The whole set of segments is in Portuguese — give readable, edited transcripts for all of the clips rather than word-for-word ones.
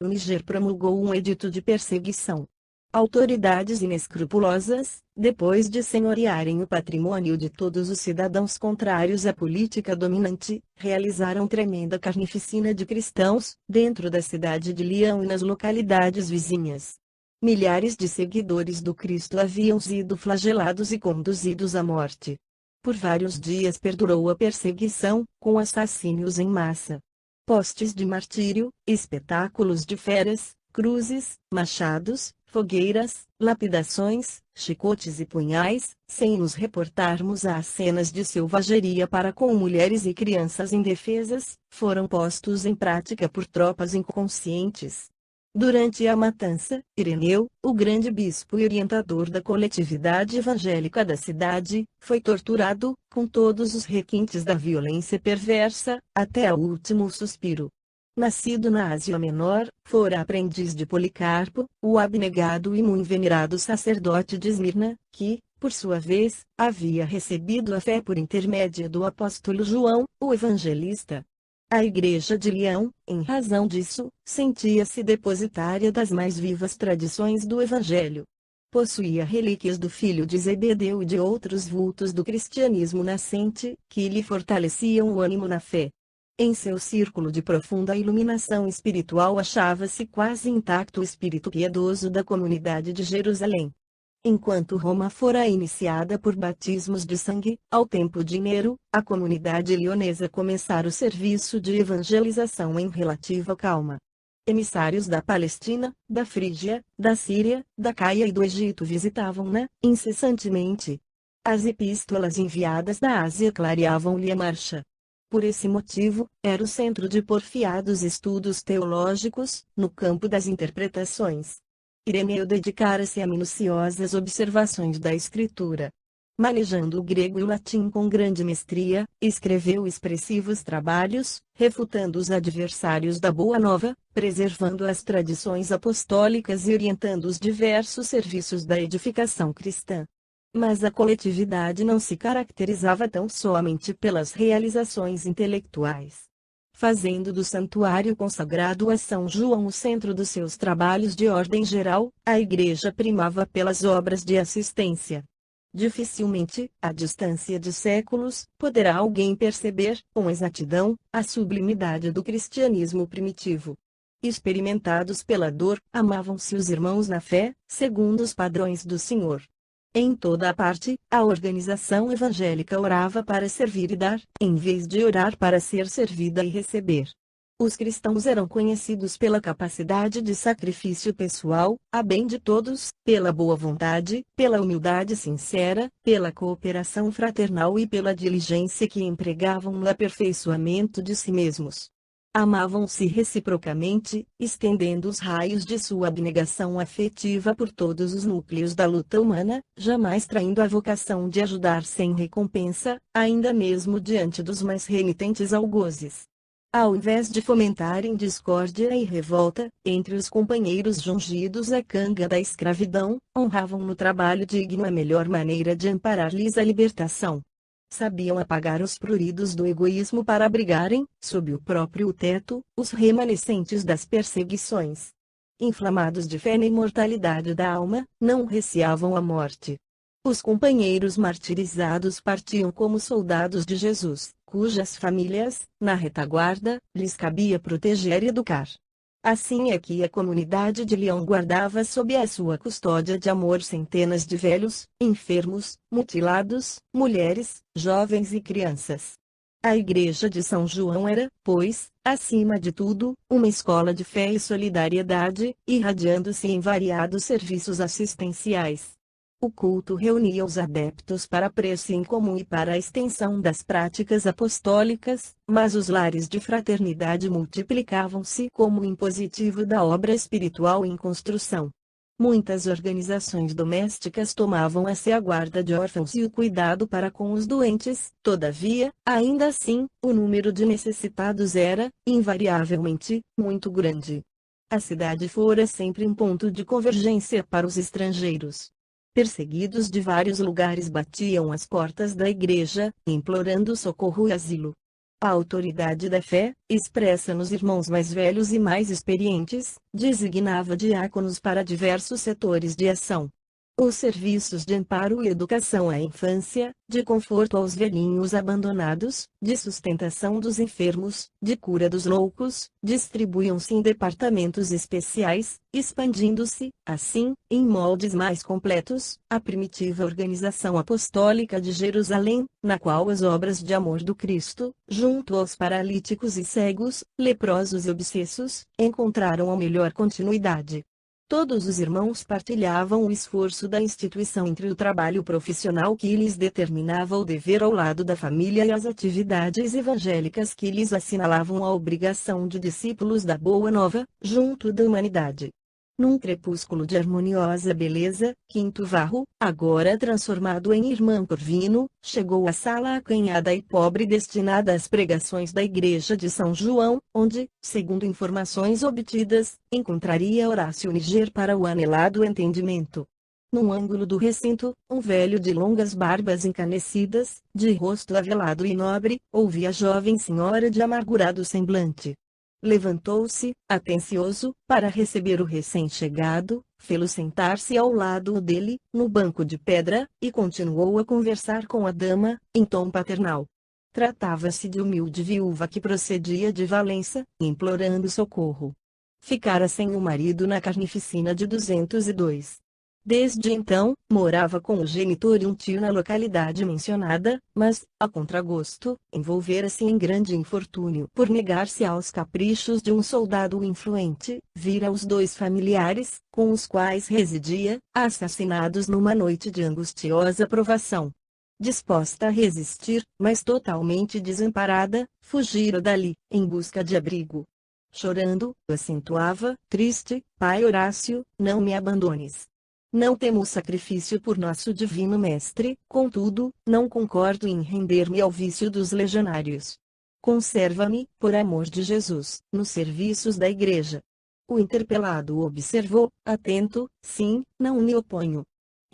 o Níger promulgou um edito de perseguição. Autoridades inescrupulosas, depois de senhorearem o patrimônio de todos os cidadãos contrários à política dominante, realizaram tremenda carnificina de cristãos, dentro da cidade de Leão e nas localidades vizinhas. Milhares de seguidores do Cristo haviam sido flagelados e conduzidos à morte. Por vários dias perdurou a perseguição, com assassínios em massa. Postes de martírio, espetáculos de feras, cruzes, machados, fogueiras, lapidações, chicotes e punhais, sem nos reportarmos às cenas de selvageria para com mulheres e crianças indefesas, foram postos em prática por tropas inconscientes. Durante a matança, Ireneu, o grande bispo e orientador da coletividade evangélica da cidade, foi torturado, com todos os requintes da violência perversa, até o último suspiro. Nascido na Ásia Menor, fora aprendiz de Policarpo, o abnegado e muito venerado sacerdote de Esmirna, que, por sua vez, havia recebido a fé por intermédio do apóstolo João, o evangelista. A Igreja de Leão, em razão disso, sentia-se depositária das mais vivas tradições do Evangelho. Possuía relíquias do filho de Zebedeu e de outros vultos do cristianismo nascente, que lhe fortaleciam o ânimo na fé. Em seu círculo de profunda iluminação espiritual achava-se quase intacto o espírito piedoso da comunidade de Jerusalém. Enquanto Roma fora iniciada por batismos de sangue, ao tempo de Nero, a comunidade leonesa começara o serviço de evangelização em relativa calma. Emissários da Palestina, da Frígia, da Síria, da Caia e do Egito visitavam-na, incessantemente. As epístolas enviadas da Ásia clareavam-lhe a marcha. Por esse motivo, era o centro de porfiados estudos teológicos, no campo das interpretações. Ireneu dedicara-se a minuciosas observações da Escritura. Manejando o grego e o latim com grande mestria, escreveu expressivos trabalhos, refutando os adversários da Boa Nova, preservando as tradições apostólicas e orientando os diversos serviços da edificação cristã. Mas a coletividade não se caracterizava tão somente pelas realizações intelectuais. Fazendo do santuário consagrado a São João o centro dos seus trabalhos de ordem geral, a Igreja primava pelas obras de assistência. Dificilmente, à distância de séculos, poderá alguém perceber, com exatidão, a sublimidade do cristianismo primitivo. Experimentados pela dor, amavam-se os irmãos na fé, segundo os padrões do Senhor. Em toda a parte, a organização evangélica orava para servir e dar, em vez de orar para ser servida e receber. Os cristãos eram conhecidos pela capacidade de sacrifício pessoal, a bem de todos, pela boa vontade, pela humildade sincera, pela cooperação fraternal e pela diligência que empregavam no aperfeiçoamento de si mesmos. Amavam-se reciprocamente, estendendo os raios de sua abnegação afetiva por todos os núcleos da luta humana, jamais traindo a vocação de ajudar sem recompensa, ainda mesmo diante dos mais renitentes algozes. Ao invés de fomentarem discórdia e revolta, entre os companheiros jungidos à canga da escravidão, honravam no trabalho digno a melhor maneira de amparar-lhes a libertação. Sabiam apagar os pruridos do egoísmo para abrigarem, sob o próprio teto, os remanescentes das perseguições. Inflamados de fé na imortalidade da alma, não receavam a morte. Os companheiros martirizados partiam como soldados de Jesus, cujas famílias, na retaguarda, lhes cabia proteger e educar. Assim é que a comunidade de Leão guardava sob a sua custódia de amor centenas de velhos, enfermos, mutilados, mulheres, jovens e crianças. A Igreja de São João era, pois, acima de tudo, uma escola de fé e solidariedade, irradiando-se em variados serviços assistenciais. O culto reunia os adeptos para a prece em comum e para a extensão das práticas apostólicas, mas os lares de fraternidade multiplicavam-se como impositivo da obra espiritual em construção. Muitas organizações domésticas tomavam-se a guarda de órfãos e o cuidado para com os doentes, todavia, ainda assim, o número de necessitados era, invariavelmente, muito grande. A cidade fora sempre um ponto de convergência para os estrangeiros. Perseguidos de vários lugares batiam às portas da igreja, implorando socorro e asilo. A autoridade da fé, expressa nos irmãos mais velhos e mais experientes, designava diáconos para diversos setores de ação. Os serviços de amparo e educação à infância, de conforto aos velhinhos abandonados, de sustentação dos enfermos, de cura dos loucos, distribuíam-se em departamentos especiais, expandindo-se, assim, em moldes mais completos, a primitiva organização apostólica de Jerusalém, na qual as obras de amor do Cristo, junto aos paralíticos e cegos, leprosos e obsessos, encontraram a melhor continuidade. Todos os irmãos partilhavam o esforço da instituição entre o trabalho profissional que lhes determinava o dever ao lado da família e as atividades evangélicas que lhes assinalavam a obrigação de discípulos da Boa Nova, junto da humanidade. Num crepúsculo de harmoniosa beleza, Quinto Varro, agora transformado em irmão Corvino, chegou à sala acanhada e pobre destinada às pregações da igreja de São João, onde, segundo informações obtidas, encontraria Horácio Níger para o anelado entendimento. Num ângulo do recinto, um velho de longas barbas encanecidas, de rosto avelado e nobre, ouvia a jovem senhora de amargurado semblante. Levantou-se, atencioso, para receber o recém-chegado, fê-lo sentar-se ao lado dele, no banco de pedra, e continuou a conversar com a dama, em tom paternal. Tratava-se de humilde viúva que procedia de Valença, implorando socorro. Ficara sem o marido na carnificina de 202. Desde então, morava com o genitor e um tio na localidade mencionada, mas, a contragosto, envolvera-se em grande infortúnio por negar-se aos caprichos de um soldado influente, vira os dois familiares, com os quais residia, assassinados numa noite de angustiosa provação. Disposta a resistir, mas totalmente desamparada, fugira dali, em busca de abrigo. Chorando, acentuava, triste, pai Horácio, não me abandones. Não temo o sacrifício por nosso divino mestre, contudo, não concordo em render-me ao vício dos legionários. Conserva-me, por amor de Jesus, nos serviços da igreja. O interpelado observou, atento, sim, não me oponho.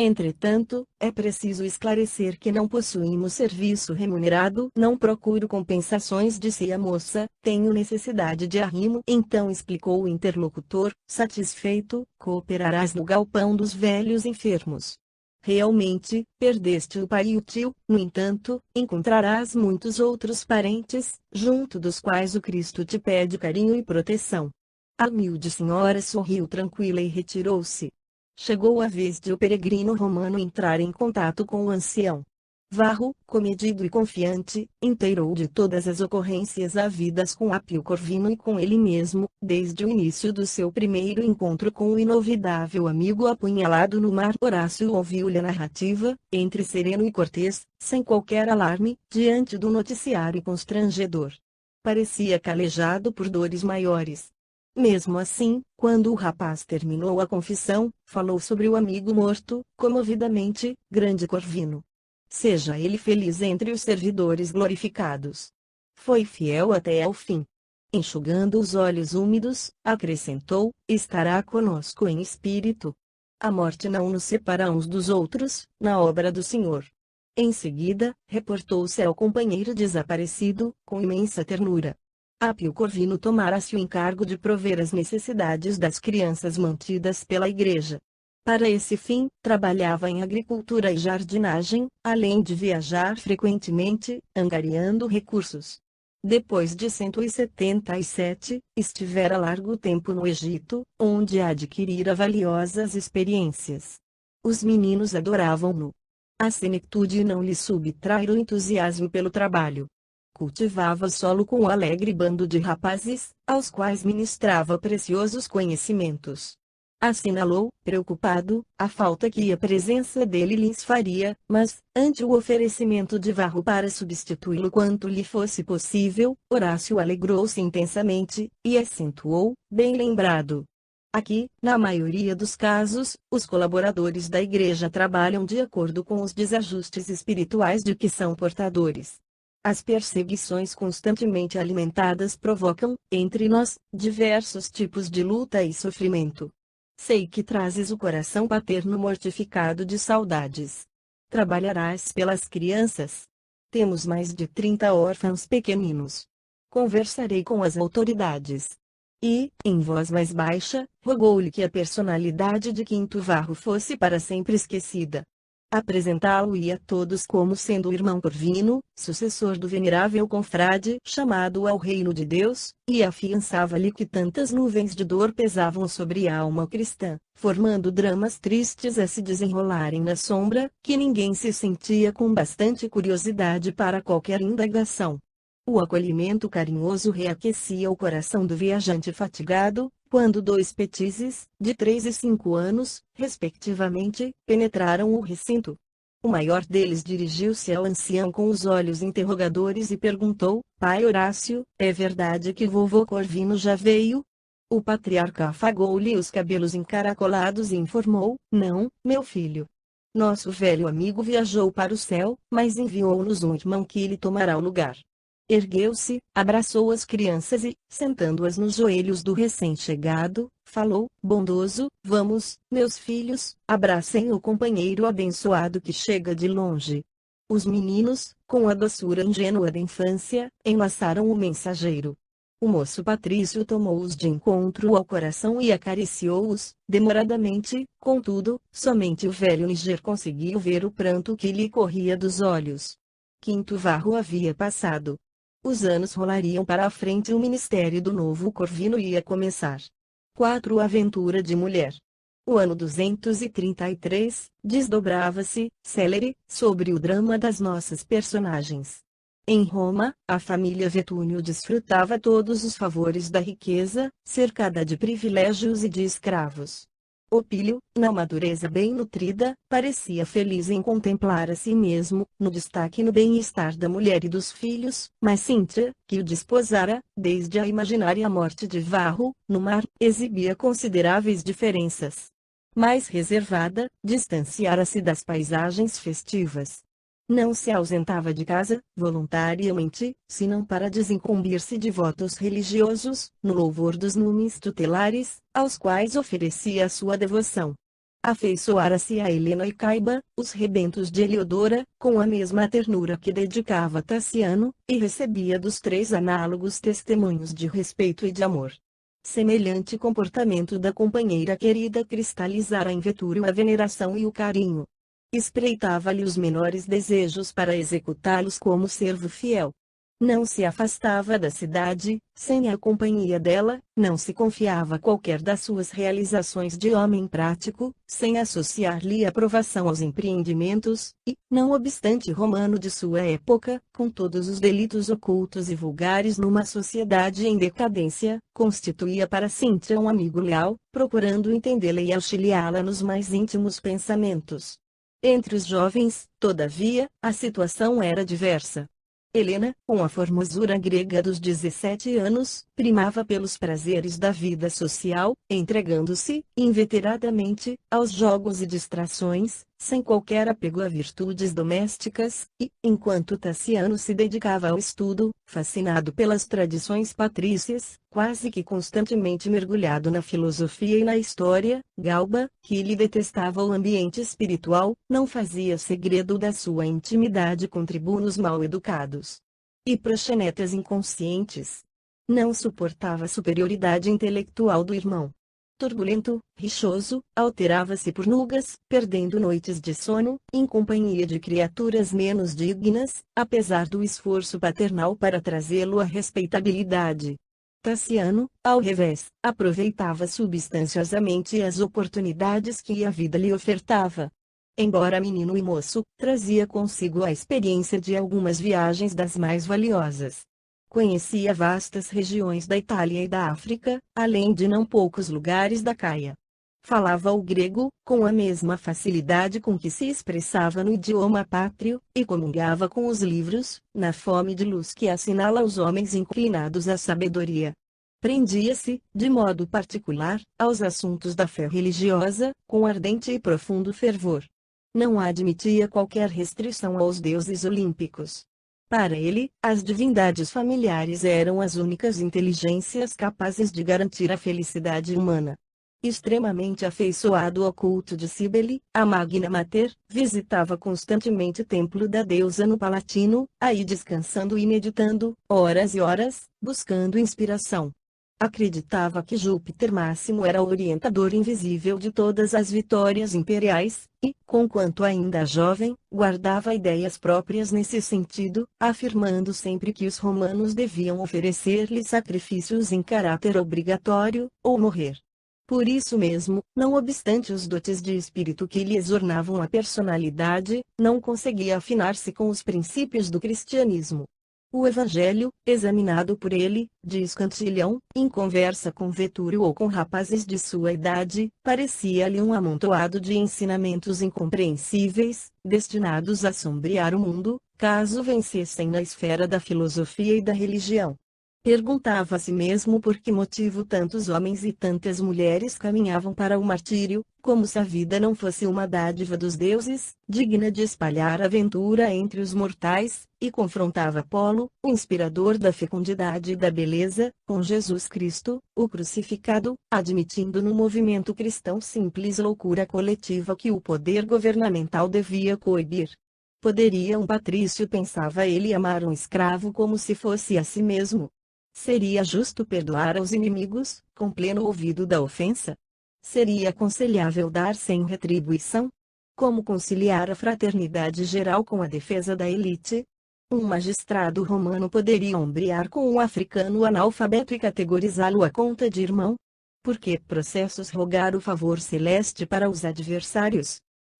Entretanto, é preciso esclarecer que não possuímos serviço remunerado. Não procuro compensações, disse a moça, tenho necessidade de arrimo. Então explicou o interlocutor, satisfeito, cooperarás no galpão dos velhos enfermos. Realmente, perdeste o pai e o tio, no entanto, encontrarás muitos outros parentes, junto dos quais o Cristo te pede carinho e proteção. A humilde senhora sorriu tranquila e retirou-se. Chegou a vez de o peregrino romano entrar em contato com o ancião. Varro, comedido e confiante, inteirou de todas as ocorrências havidas com Apio Corvino e com ele mesmo, desde o início do seu primeiro encontro com o inovidável amigo apunhalado no mar. Horácio ouviu-lhe a narrativa, entre sereno e cortês, sem qualquer alarme, diante do noticiário constrangedor. Parecia calejado por dores maiores. Mesmo assim, quando o rapaz terminou a confissão, falou sobre o amigo morto, comovidamente, grande Corvino. Seja ele feliz entre os servidores glorificados. Foi fiel até ao fim. Enxugando os olhos úmidos, acrescentou, estará conosco em espírito. A morte não nos separa uns dos outros, na obra do Senhor. Em seguida, reportou-se ao companheiro desaparecido, com imensa ternura. Apio Corvino tomara-se o encargo de prover as necessidades das crianças mantidas pela igreja. Para esse fim, trabalhava em agricultura e jardinagem, além de viajar frequentemente, angariando recursos. Depois de 177, estivera largo tempo no Egito, onde adquirira valiosas experiências. Os meninos adoravam-no. A senectude não lhe subtraíra o entusiasmo pelo trabalho. Cultivava solo com um alegre bando de rapazes, aos quais ministrava preciosos conhecimentos. Assinalou, preocupado, a falta que a presença dele lhes faria, mas, ante o oferecimento de Varro para substituí-lo quanto lhe fosse possível, Horácio alegrou-se intensamente, e acentuou, bem lembrado. Aqui, na maioria dos casos, os colaboradores da igreja trabalham de acordo com os desajustes espirituais de que são portadores. As perseguições constantemente alimentadas provocam, entre nós, diversos tipos de luta e sofrimento. Sei que trazes o coração paterno mortificado de saudades. Trabalharás pelas crianças? Temos mais de 30 órfãos pequeninos. Conversarei com as autoridades. E, em voz mais baixa, rogou-lhe que a personalidade de Quinto Varro fosse para sempre esquecida. Apresentá-lo-ia a todos como sendo o irmão Corvino, sucessor do venerável confrade chamado ao reino de Deus, e afiançava-lhe que tantas nuvens de dor pesavam sobre a alma cristã, formando dramas tristes a se desenrolarem na sombra, que ninguém se sentia com bastante curiosidade para qualquer indagação. O acolhimento carinhoso reaquecia o coração do viajante fatigado, quando dois petizes, de 3 e 5 anos, respectivamente, penetraram o recinto. O maior deles dirigiu-se ao ancião com os olhos interrogadores e perguntou: Pai Horácio, é verdade que vovô Corvino já veio? O patriarca afagou-lhe os cabelos encaracolados e informou: Não, meu filho. Nosso velho amigo viajou para o céu, mas enviou-nos um irmão que lhe tomará o lugar. Ergueu-se, abraçou as crianças e, sentando-as nos joelhos do recém-chegado, falou: Bondoso, vamos, meus filhos, abracem o companheiro abençoado que chega de longe. Os meninos, com a doçura ingênua da infância, enlaçaram o mensageiro. O moço Patrício tomou-os de encontro ao coração e acariciou-os, demoradamente, contudo, somente o velho Níger conseguiu ver o pranto que lhe corria dos olhos. Quinto Varro havia passado. Os anos rolariam para a frente e o ministério do novo Corvino ia começar. 4. Aventura de mulher. O ano 233, desdobrava-se, célere, sobre o drama das nossas personagens. Em Roma, a família Vetúnio desfrutava todos os favores da riqueza, cercada de privilégios e de escravos. Opílio, na madureza bem nutrida, parecia feliz em contemplar a si mesmo, no destaque e no bem-estar da mulher e dos filhos, mas Cíntia, que o desposara, desde a imaginária morte de Varro, no mar, exibia consideráveis diferenças. Mais reservada, distanciara-se das paisagens festivas. Não se ausentava de casa, voluntariamente, senão para desincumbir-se de votos religiosos, no louvor dos numes tutelares, aos quais oferecia a sua devoção. Afeiçoara-se a Helena e Caiba, os rebentos de Heliodora, com a mesma ternura que dedicava a Tassiano, e recebia dos 3 análogos testemunhos de respeito e de amor. Semelhante comportamento da companheira querida cristalizara em Vetúrio a veneração e o carinho. Espreitava-lhe os menores desejos para executá-los como servo fiel. Não se afastava da cidade, sem a companhia dela, não se confiava qualquer das suas realizações de homem prático, sem associar-lhe aprovação aos empreendimentos, e, não obstante romano de sua época, com todos os delitos ocultos e vulgares numa sociedade em decadência, constituía para Cíntia um amigo leal, procurando entendê-la e auxiliá-la nos mais íntimos pensamentos. Entre os jovens, todavia, a situação era diversa. Helena, com a formosura grega dos 17 anos, primava pelos prazeres da vida social, entregando-se, inveteradamente, aos jogos e distrações, sem qualquer apego a virtudes domésticas, e, enquanto Tassiano se dedicava ao estudo, fascinado pelas tradições patrícias, quase que constantemente mergulhado na filosofia e na história, Galba, que lhe detestava o ambiente espiritual, não fazia segredo da sua intimidade com tribunos mal-educados e proxenetas inconscientes. Não suportava a superioridade intelectual do irmão. Turbulento, rixoso, alterava-se por nugas, perdendo noites de sono, em companhia de criaturas menos dignas, apesar do esforço paternal para trazê-lo à respeitabilidade. Tassiano, ao revés, aproveitava substanciosamente as oportunidades que a vida lhe ofertava. Embora menino e moço, trazia consigo a experiência de algumas viagens das mais valiosas. Conhecia vastas regiões da Itália e da África, além de não poucos lugares da Caia. Falava o grego, com a mesma facilidade com que se expressava no idioma pátrio, e comungava com os livros, na fome de luz que assinala os homens inclinados à sabedoria. Prendia-se, de modo particular, aos assuntos da fé religiosa, com ardente e profundo fervor. Não admitia qualquer restrição aos deuses olímpicos. Para ele, as divindades familiares eram as únicas inteligências capazes de garantir a felicidade humana. Extremamente afeiçoado ao culto de Cíbele, a Magna Mater, visitava constantemente o templo da deusa no Palatino, aí descansando e meditando, horas e horas, buscando inspiração. Acreditava que Júpiter Máximo era o orientador invisível de todas as vitórias imperiais, e, conquanto ainda jovem, guardava ideias próprias nesse sentido, afirmando sempre que os romanos deviam oferecer-lhe sacrifícios em caráter obrigatório, ou morrer. Por isso mesmo, não obstante os dotes de espírito que lhe ornavam a personalidade, não conseguia afinar-se com os princípios do cristianismo. O Evangelho, examinado por ele, diz Cantilhão, em conversa com Vetúrio ou com rapazes de sua idade, parecia-lhe um amontoado de ensinamentos incompreensíveis, destinados a sombrear o mundo, caso vencessem na esfera da filosofia e da religião. Perguntava a si mesmo por que motivo tantos homens e tantas mulheres caminhavam para o martírio, como se a vida não fosse uma dádiva dos deuses, digna de espalhar aventura entre os mortais, e confrontava Apolo, o inspirador da fecundidade e da beleza, com Jesus Cristo, o crucificado, admitindo no movimento cristão simples loucura coletiva que o poder governamental devia coibir. Poderia um patrício, pensava ele, amar um escravo como se fosse a si mesmo? Seria justo perdoar aos inimigos, com pleno ouvido da ofensa? Seria aconselhável dar sem retribuição? Como conciliar a fraternidade geral com a defesa da elite? Um magistrado romano poderia ombrear com um africano analfabeto e categorizá-lo à conta de irmão? Por que processos rogar o favor celeste para os adversários?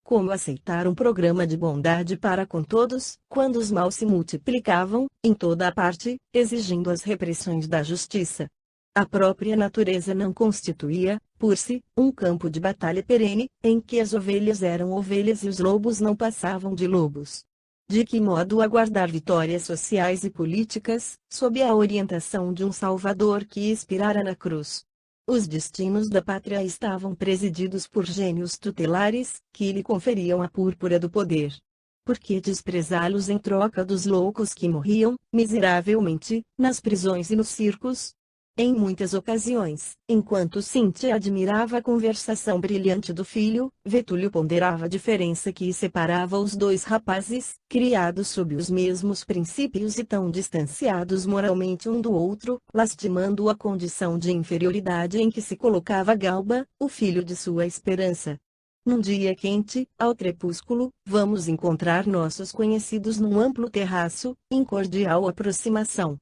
Como aceitar um programa de bondade para com todos, quando os maus se multiplicavam, em toda a parte, exigindo as repressões da justiça? A própria natureza não constituía, por si, um campo de batalha perene, em que as ovelhas eram ovelhas e os lobos não passavam de lobos. De que modo aguardar vitórias sociais e políticas, sob a orientação de um Salvador que expirara na cruz? Os destinos da pátria estavam presididos por gênios tutelares, que lhe conferiam a púrpura do poder. Por que desprezá-los em troca dos loucos que morriam, miseravelmente, nas prisões e nos circos? Em muitas ocasiões, enquanto Cíntia admirava a conversação brilhante do filho, Vetúlio ponderava a diferença que separava os dois rapazes, criados sob os mesmos princípios e tão distanciados moralmente um do outro, lastimando a condição de inferioridade em que se colocava Galba, o filho de sua esperança. Num dia quente, ao crepúsculo, vamos encontrar nossos conhecidos num amplo terraço, em cordial aproximação.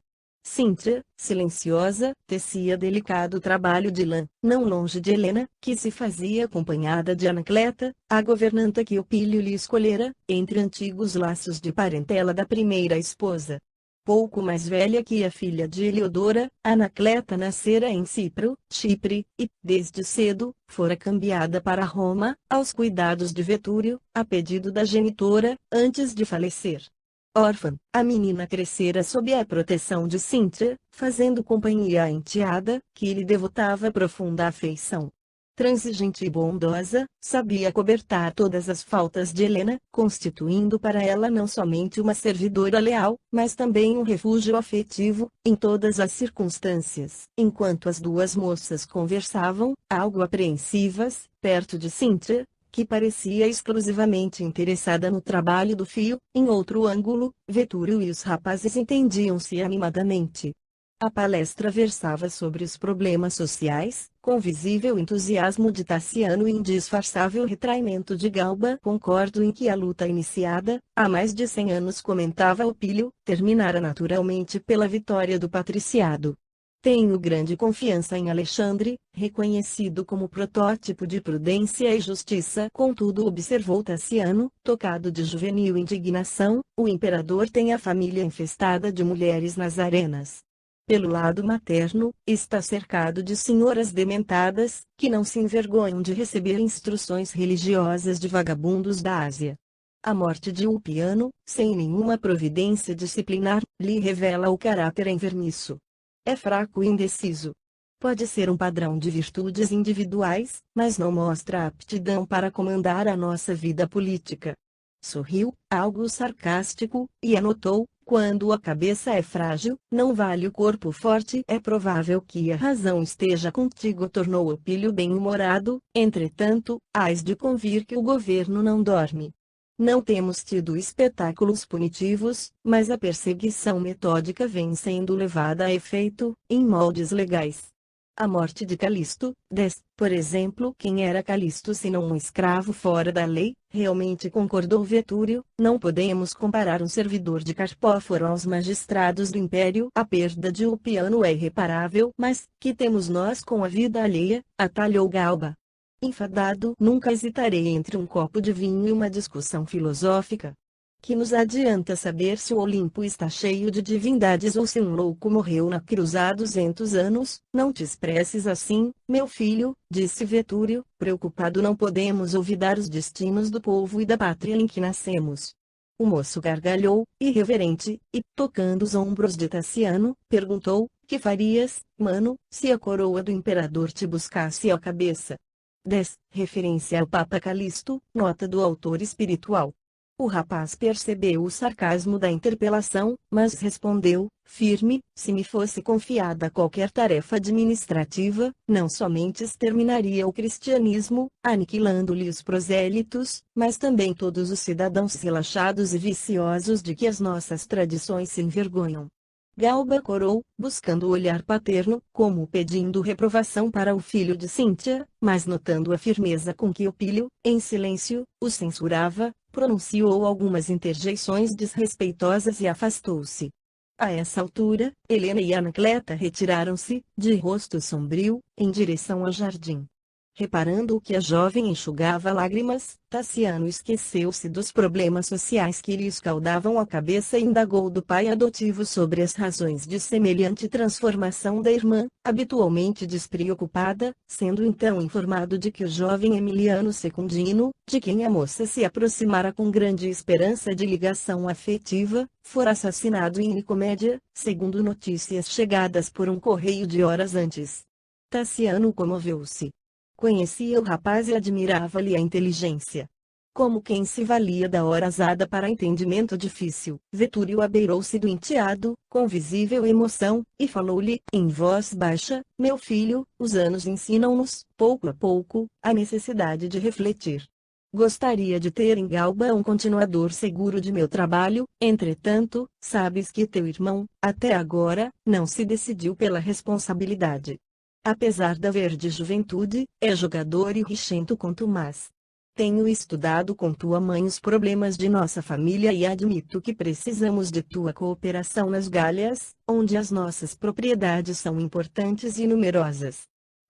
Cíntia, silenciosa, tecia delicado trabalho de lã, não longe de Helena, que se fazia acompanhada de Anacleta, a governanta que Opílio lhe escolhera, entre antigos laços de parentela da primeira esposa. Pouco mais velha que a filha de Heliodora, Anacleta nascera em Cipro, Chipre, e, desde cedo, fora cambiada para Roma, aos cuidados de Vetúrio, a pedido da genitora, antes de falecer. Órfã, a menina crescera sob a proteção de Cíntia, fazendo companhia à enteada, que lhe devotava profunda afeição. Transigente e bondosa, sabia cobertar todas as faltas de Helena, constituindo para ela não somente uma servidora leal, mas também um refúgio afetivo, em todas as circunstâncias. Enquanto as duas moças conversavam, algo apreensivas, perto de Cíntia, que parecia exclusivamente interessada no trabalho do fio, em outro ângulo, Vetúrio e os rapazes entendiam-se animadamente. A palestra versava sobre os problemas sociais, com visível entusiasmo de Taciano e indisfarçável retraimento de Galba. Concordo em que a luta iniciada, há mais de 100 anos, comentava Opílio, terminara naturalmente pela vitória do patriciado. Tenho grande confiança em Alexandre, reconhecido como protótipo de prudência e justiça. Contudo, observou Taciano, tocado de juvenil indignação, o imperador tem a família infestada de mulheres nazarenas. Pelo lado materno, está cercado de senhoras dementadas, que não se envergonham de receber instruções religiosas de vagabundos da Ásia. A morte de Ulpiano, sem nenhuma providência disciplinar, lhe revela o caráter enfermiço. É fraco e indeciso. Pode ser um padrão de virtudes individuais, mas não mostra aptidão para comandar a nossa vida política. Sorriu, algo sarcástico, e anotou, Quando a cabeça é frágil, não vale o corpo forte. É provável que a razão esteja contigo, tornou Opílio bem-humorado. Entretanto, hás de convir que o governo não dorme. Não temos tido espetáculos punitivos, mas a perseguição metódica vem sendo levada a efeito, em moldes legais. A morte de Calisto, por exemplo, quem era Calisto senão um escravo fora da lei? Realmente, concordou Vetúrio, não podemos comparar um servidor de Carpóforo aos magistrados do império. A perda de Ulpiano é irreparável, mas que temos nós com a vida alheia? Atalhou Galba. Enfadado, nunca hesitarei entre um copo de vinho e uma discussão filosófica. Que nos adianta saber se o Olimpo está cheio de divindades ou se um louco morreu na cruz há 200 anos? Não te expresses assim, meu filho, disse Vetúrio, preocupado. Não podemos olvidar os destinos do povo e da pátria em que nascemos. O moço gargalhou, irreverente, e, tocando os ombros de Tassiano, perguntou: que farias, mano, se a coroa do imperador te buscasse a cabeça? 10. Referência ao Papa Calisto, nota do autor espiritual. O rapaz percebeu o sarcasmo da interpelação, mas respondeu, firme: se me fosse confiada qualquer tarefa administrativa, não somente exterminaria o cristianismo, aniquilando-lhe os prosélitos, mas também todos os cidadãos relaxados e viciosos de que as nossas tradições se envergonham. Galba corou, buscando o olhar paterno, como pedindo reprovação para o filho de Cíntia, mas notando a firmeza com que Opílio, em silêncio, o censurava, pronunciou algumas interjeições desrespeitosas e afastou-se. A essa altura, Helena e Anacleta retiraram-se, de rosto sombrio, em direção ao jardim. Reparando que a jovem enxugava lágrimas, Tassiano esqueceu-se dos problemas sociais que lhe escaldavam a cabeça e indagou do pai adotivo sobre as razões de semelhante transformação da irmã, habitualmente despreocupada, sendo então informado de que o jovem Emiliano Secundino, de quem a moça se aproximara com grande esperança de ligação afetiva, fora assassinado em Nicomédia, segundo notícias chegadas por um correio de horas antes. Tassiano comoveu-se. Conhecia o rapaz e admirava-lhe a inteligência. Como quem se valia da hora azada para entendimento difícil, Vetúrio abeirou-se do enteado, com visível emoção, e falou-lhe, em voz baixa: meu filho, os anos ensinam-nos, pouco a pouco, a necessidade de refletir. Gostaria de ter em Galba um continuador seguro de meu trabalho, entretanto, sabes que teu irmão, até agora, não se decidiu pela responsabilidade. Apesar da verde juventude, é jogador e rixento contumaz. Tenho estudado com tua mãe os problemas de nossa família e admito que precisamos de tua cooperação nas Gálias, onde as nossas propriedades são importantes e numerosas.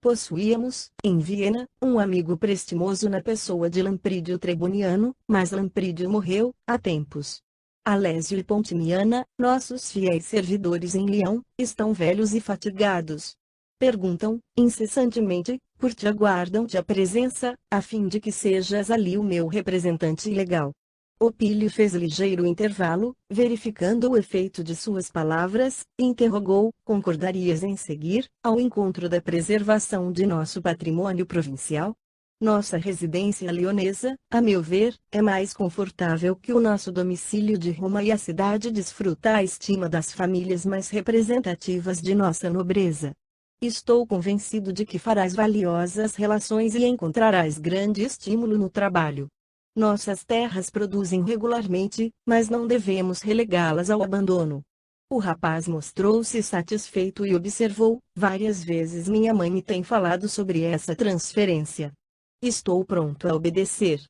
Possuíamos, em Viena, um amigo prestimoso na pessoa de Lamprídio Treboniano, mas Lamprídio morreu, há tempos. Alésio e Pontimiana, nossos fiéis servidores em Leão, estão velhos e fatigados. Perguntam, incessantemente, por ti, aguardam-te a presença, a fim de que sejas ali o meu representante legal. Opílio fez ligeiro intervalo, verificando o efeito de suas palavras, e interrogou: concordarias em seguir, ao encontro da preservação de nosso patrimônio provincial? Nossa residência leonesa, a meu ver, é mais confortável que o nosso domicílio de Roma e a cidade desfruta a estima das famílias mais representativas de nossa nobreza. Estou convencido de que farás valiosas relações e encontrarás grande estímulo no trabalho. Nossas terras produzem regularmente, mas não devemos relegá-las ao abandono. O rapaz mostrou-se satisfeito e observou: várias vezes minha mãe me tem falado sobre essa transferência. Estou pronto a obedecer.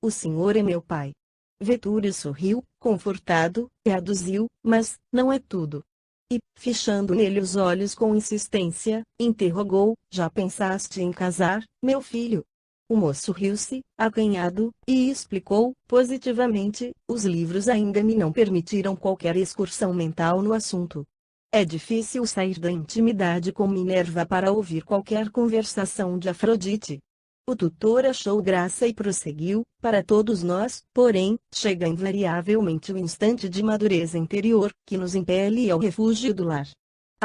O senhor é meu pai. Vetúrio sorriu, confortado, e aduziu: mas, não é tudo. E, fechando nele os olhos com insistência, interrogou: já pensaste em casar, meu filho? O moço riu-se, acanhado, e explicou, positivamente: os livros ainda me não permitiram qualquer excursão mental no assunto. É difícil sair da intimidade com Minerva para ouvir qualquer conversação de Afrodite. O tutor achou graça e prosseguiu: para todos nós, porém, chega invariavelmente o instante de madureza interior, que nos impele ao refúgio do lar.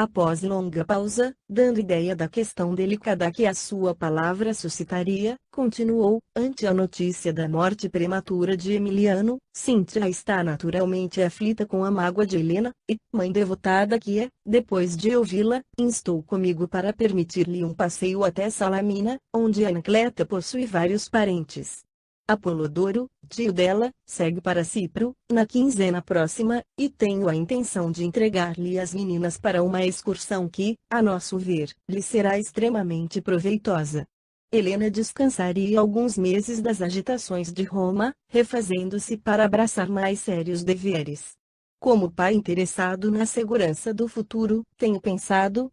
Após longa pausa, dando ideia da questão delicada que a sua palavra suscitaria, continuou: ante a notícia da morte prematura de Emiliano, Cíntia está naturalmente aflita com a mágoa de Helena, e, mãe devotada que é, depois de ouvi-la, instou comigo para permitir-lhe um passeio até Salamina, onde Anacleta possui vários parentes. Apolodoro, tio dela, segue para Cipro, na quinzena próxima, e tenho a intenção de entregar-lhe as meninas para uma excursão que, a nosso ver, lhe será extremamente proveitosa. Helena descansaria alguns meses das agitações de Roma, refazendo-se para abraçar mais sérios deveres. Como pai interessado na segurança do futuro, tenho pensado.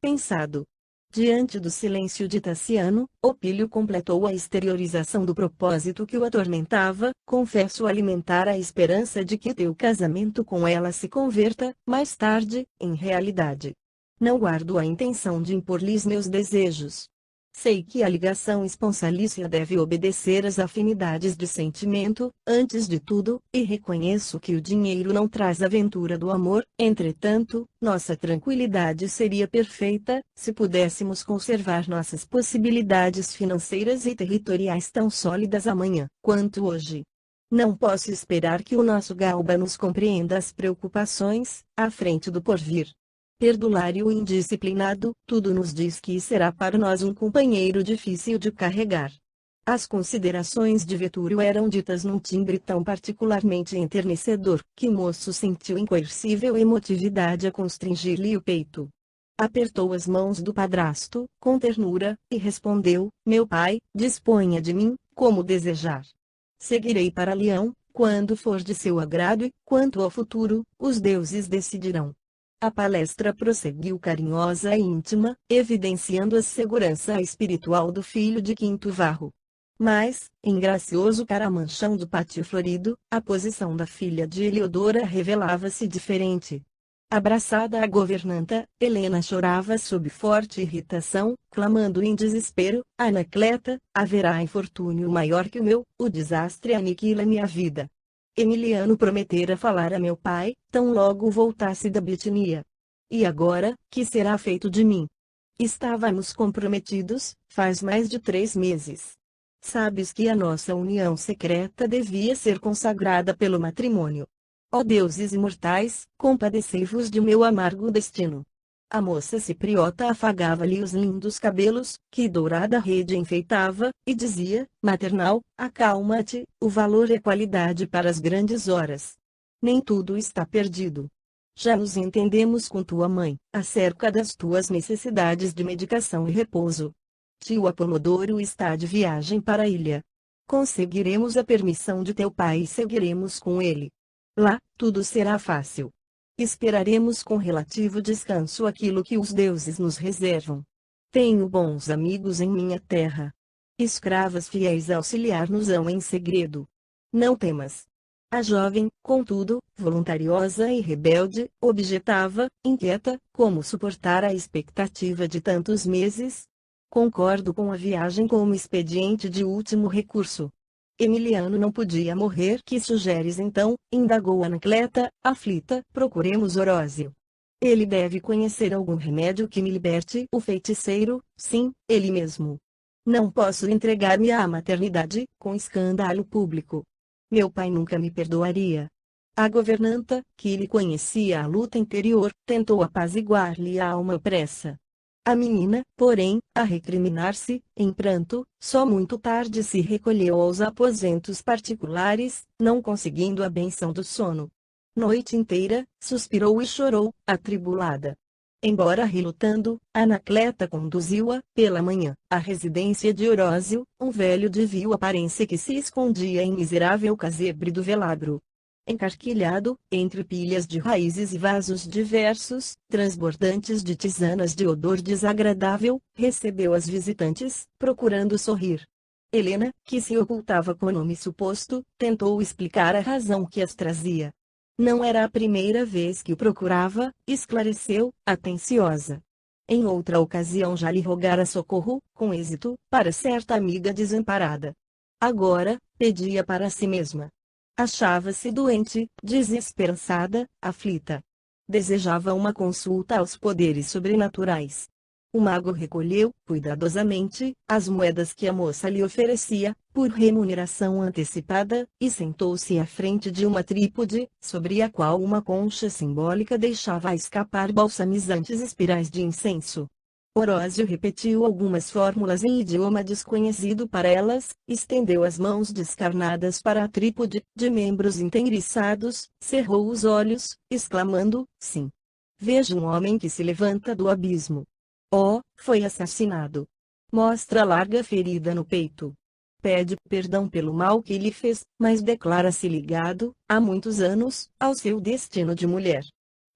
Diante do silêncio de Taciano, Opílio completou a exteriorização do propósito que o atormentava: confesso alimentar a esperança de que teu casamento com ela se converta, mais tarde, em realidade. Não guardo a intenção de impor-lhes meus desejos. Sei que a ligação esponsalícia deve obedecer às afinidades de sentimento, antes de tudo, e reconheço que o dinheiro não traz a ventura do amor. Entretanto, nossa tranquilidade seria perfeita, se pudéssemos conservar nossas possibilidades financeiras e territoriais tão sólidas amanhã, quanto hoje. Não posso esperar que o nosso Galba nos compreenda as preocupações, à frente do porvir. Perdulário indisciplinado, tudo nos diz que será para nós um companheiro difícil de carregar. As considerações de Vetúrio eram ditas num timbre tão particularmente enternecedor, que moço sentiu incoercível emotividade a constringir-lhe o peito. Apertou as mãos do padrasto, com ternura, e respondeu: meu pai, disponha de mim, como desejar. Seguirei para Leão, quando for de seu agrado e, quanto ao futuro, os deuses decidirão. A palestra prosseguiu carinhosa e íntima, evidenciando a segurança espiritual do filho de Quinto Varro. Mas, em gracioso caramanchão do pátio florido, a posição da filha de Eliodora revelava-se diferente. Abraçada à governanta, Helena chorava sob forte irritação, clamando em desespero: Anacleta, haverá infortúnio maior que o meu, o desastre aniquila minha vida. Emiliano prometera falar a meu pai, tão logo voltasse da Bitinia. E agora, que será feito de mim? Estávamos comprometidos, faz mais de 3 meses. Sabes que a nossa união secreta devia ser consagrada pelo matrimônio. Ó deuses imortais, compadecei-vos de meu amargo destino. A moça cipriota afagava-lhe os lindos cabelos, que dourada rede enfeitava, e dizia: maternal, acalma-te, o valor é qualidade para as grandes horas. Nem tudo está perdido. Já nos entendemos com tua mãe, acerca das tuas necessidades de medicação e repouso. Tio Apolodoro está de viagem para a ilha. Conseguiremos a permissão de teu pai e seguiremos com ele. Lá, tudo será fácil. Esperaremos com relativo descanso aquilo que os deuses nos reservam. Tenho bons amigos em minha terra. Escravas fiéis auxiliar-nos-ão em segredo. Não temas. A jovem, contudo, voluntariosa e rebelde, objetava, inquieta: como suportar a expectativa de tantos meses? Concordo com a viagem como expediente de último recurso. Emiliano não podia morrer. Que sugeres então? Indagou Anacleta, aflita. Procuremos Orósio. Ele deve conhecer algum remédio que me liberte. O feiticeiro? Sim, ele mesmo. Não posso entregar-me à maternidade, com escândalo público. Meu pai nunca me perdoaria. A governanta, que lhe conhecia a luta interior, tentou apaziguar-lhe a alma opressa. A menina, porém, a recriminar-se, em pranto, só muito tarde se recolheu aos aposentos particulares, não conseguindo a benção do sono. Noite inteira, suspirou e chorou, atribulada. Embora relutando, Anacleta conduziu-a, pela manhã, à residência de Orósio, um velho de vil aparência que se escondia em miserável casebre do velabro. Encarquilhado, entre pilhas de raízes e vasos diversos, transbordantes de tisanas de odor desagradável, recebeu as visitantes, procurando sorrir. Helena, que se ocultava com o nome suposto, tentou explicar a razão que as trazia. Não era a primeira vez que o procurava, esclareceu, atenciosa. Em outra ocasião já lhe rogara socorro, com êxito, para certa amiga desamparada. Agora, pedia para si mesma. Achava-se doente, desesperançada, aflita. Desejava uma consulta aos poderes sobrenaturais. O mago recolheu, cuidadosamente, as moedas que a moça lhe oferecia, por remuneração antecipada, e sentou-se à frente de uma trípode, sobre a qual uma concha simbólica deixava escapar balsamizantes espirais de incenso. Orósio repetiu algumas fórmulas em idioma desconhecido para elas, estendeu as mãos descarnadas para a trípode, de membros inteiriçados, cerrou os olhos, exclamando: sim. Vejo um homem que se levanta do abismo. Oh, foi assassinado. Mostra larga ferida no peito. Pede perdão pelo mal que lhe fez, mas declara-se ligado, há muitos anos, ao seu destino de mulher.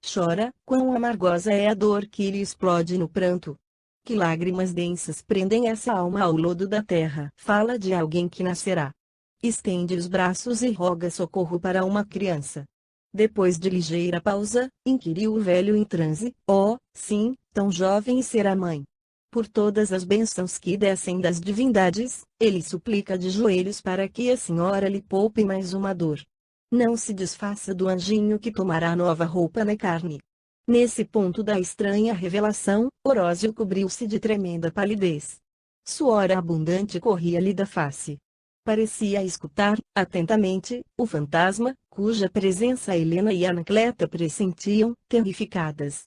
Chora, quão amargosa é a dor que lhe explode no pranto. Que lágrimas densas prendem essa alma ao lodo da terra. Fala de alguém que nascerá. Estende os braços e roga socorro para uma criança. Depois de ligeira pausa, inquiriu o velho em transe: oh, sim, tão jovem será mãe. Por todas as bênçãos que descem das divindades, ele suplica de joelhos para que a senhora lhe poupe mais uma dor. Não se desfaça do anjinho que tomará nova roupa na carne. Nesse ponto da estranha revelação, Orósio cobriu-se de tremenda palidez. Suor abundante corria-lhe da face. Parecia escutar, atentamente, o fantasma, cuja presença Helena e Anacleta pressentiam, terrificadas.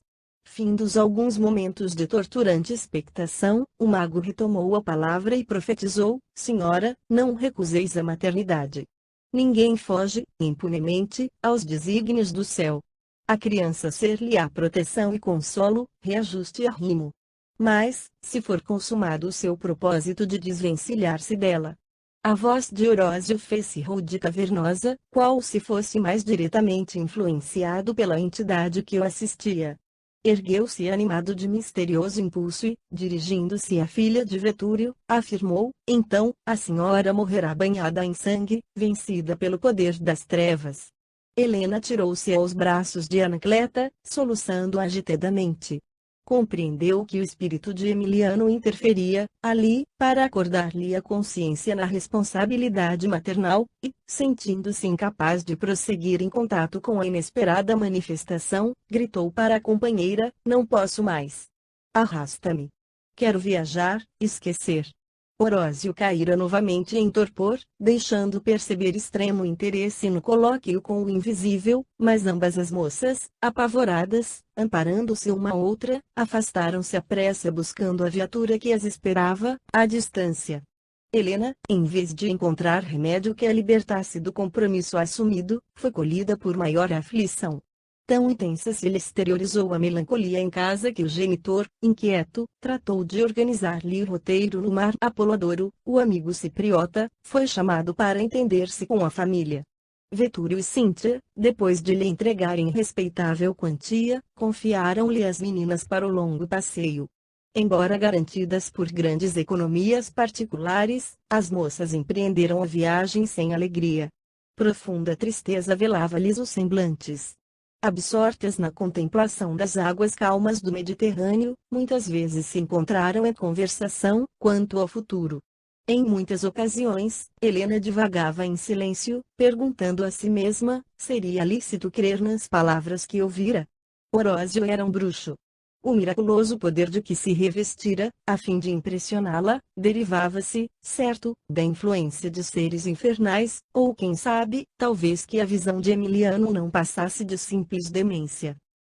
Findos alguns momentos de torturante expectação, o mago retomou a palavra e profetizou: senhora, não recuseis a maternidade. Ninguém foge, impunemente, aos desígnios do céu. A criança ser-lhe-á proteção e consolo, reajuste e arrimo. Mas, se for consumado o seu propósito de desvencilhar-se dela. A voz de Orósio fez-se rouca e cavernosa, qual se fosse mais diretamente influenciado pela entidade que o assistia. Ergueu-se animado de misterioso impulso e, dirigindo-se à filha de Vetúrio, afirmou: então, a senhora morrerá banhada em sangue, vencida pelo poder das trevas. Helena tirou-se aos braços de Anacleta, soluçando agitadamente. Compreendeu que o espírito de Emiliano interferia, ali, para acordar-lhe a consciência na responsabilidade maternal, e, sentindo-se incapaz de prosseguir em contato com a inesperada manifestação, gritou para a companheira: não posso mais. Arrasta-me. Quero viajar, esquecer. Orósio caíra novamente em torpor, deixando perceber extremo interesse no colóquio com o invisível, mas ambas as moças, apavoradas, amparando-se uma à outra, afastaram-se à pressa buscando a viatura que as esperava, à distância. Helena, em vez de encontrar remédio que a libertasse do compromisso assumido, foi colhida por maior aflição. Tão intensa se lhe exteriorizou a melancolia em casa que o genitor, inquieto, tratou de organizar-lhe o roteiro no mar. Apolodoro, o amigo cipriota, foi chamado para entender-se com a família. Vetúrio e Cíntia, depois de lhe entregarem respeitável quantia, confiaram-lhe as meninas para o longo passeio. Embora garantidas por grandes economias particulares, as moças empreenderam a viagem sem alegria. Profunda tristeza velava-lhes os semblantes. Absortas na contemplação das águas calmas do Mediterrâneo, muitas vezes se encontraram em conversação quanto ao futuro. Em muitas ocasiões, Helena divagava em silêncio, perguntando a si mesma: seria lícito crer nas palavras que ouvira? Orósio era um bruxo. O miraculoso poder de que se revestira, a fim de impressioná-la, derivava-se, certo, da influência de seres infernais, ou quem sabe, talvez que a visão de Emiliano não passasse de simples demência.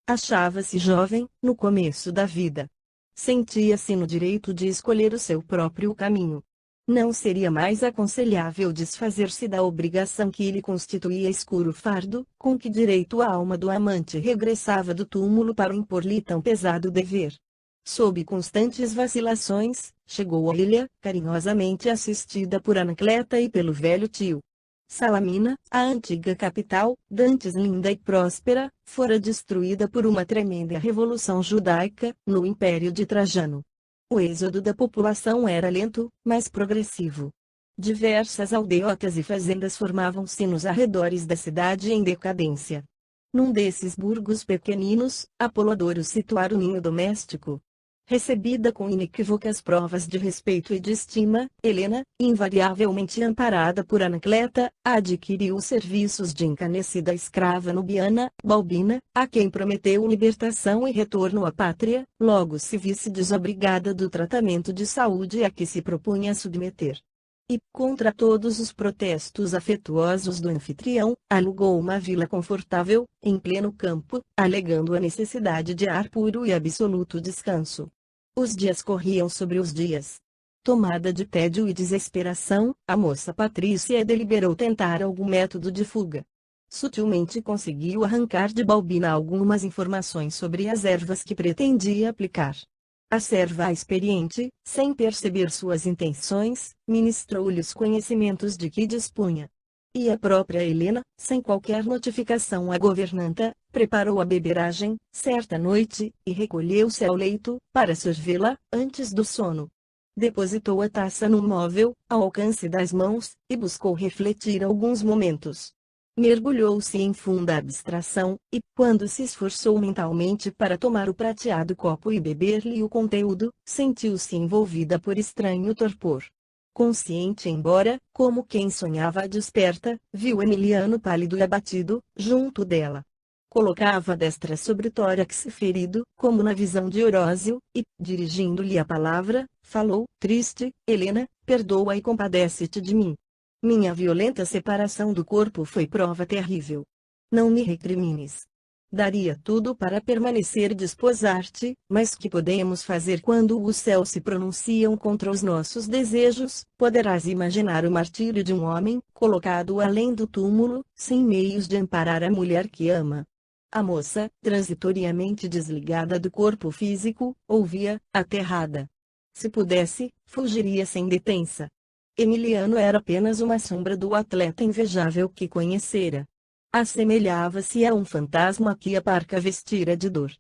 Achava-se jovem, no começo da vida. Sentia-se no direito de escolher o seu próprio caminho. Não seria mais aconselhável desfazer-se da obrigação que lhe constituía escuro fardo, com que direito a alma do amante regressava do túmulo para impor-lhe tão pesado dever. Sob constantes vacilações, chegou à ilha, carinhosamente assistida por Anacleta e pelo velho tio. Salamina, a antiga capital, dantes linda e próspera, fora destruída por uma tremenda revolução judaica, no Império de Trajano. O êxodo da população era lento, mas progressivo. Diversas aldeias e fazendas formavam-se nos arredores da cidade em decadência. Num desses burgos pequeninos, Apolodoro situara o ninho doméstico. Recebida com inequívocas provas de respeito e de estima, Helena, invariavelmente amparada por Anacleta, adquiriu os serviços de encanecida escrava nubiana, Balbina, a quem prometeu libertação e retorno à pátria, logo se visse desobrigada do tratamento de saúde a que se propunha submeter. E, contra todos os protestos afetuosos do anfitrião, alugou uma vila confortável, em pleno campo, alegando a necessidade de ar puro e absoluto descanso. Os dias corriam sobre os dias. Tomada de tédio e desesperação, a moça Patrícia deliberou tentar algum método de fuga. Sutilmente conseguiu arrancar de Balbina algumas informações sobre as ervas que pretendia aplicar. A serva experiente, sem perceber suas intenções, ministrou-lhe os conhecimentos de que dispunha. E a própria Helena, sem qualquer notificação à governanta, preparou a beberagem, certa noite, e recolheu-se ao leito, para sorvê-la, antes do sono. Depositou a taça num móvel, ao alcance das mãos, e buscou refletir alguns momentos. Mergulhou-se em funda abstração, e, quando se esforçou mentalmente para tomar o prateado copo e beber-lhe o conteúdo, sentiu-se envolvida por estranho torpor. Consciente embora, como quem sonhava desperta, viu Emiliano pálido e abatido, junto dela. Colocava a destra sobre o tórax ferido, como na visão de Orósio, e, dirigindo-lhe a palavra, falou: triste, Helena, perdoa e compadece-te de mim. Minha violenta separação do corpo foi prova terrível. Não me recrimines. Daria tudo para permanecer e desposar-te, mas que podemos fazer quando os céus se pronunciam contra os nossos desejos? Poderás imaginar o martírio de um homem, colocado além do túmulo, sem meios de amparar a mulher que ama. A moça, transitoriamente desligada do corpo físico, ouvia, aterrada. Se pudesse, fugiria sem detença. Emiliano era apenas uma sombra do atleta invejável que conhecera. Assemelhava-se a um fantasma que a parca vestira de dor.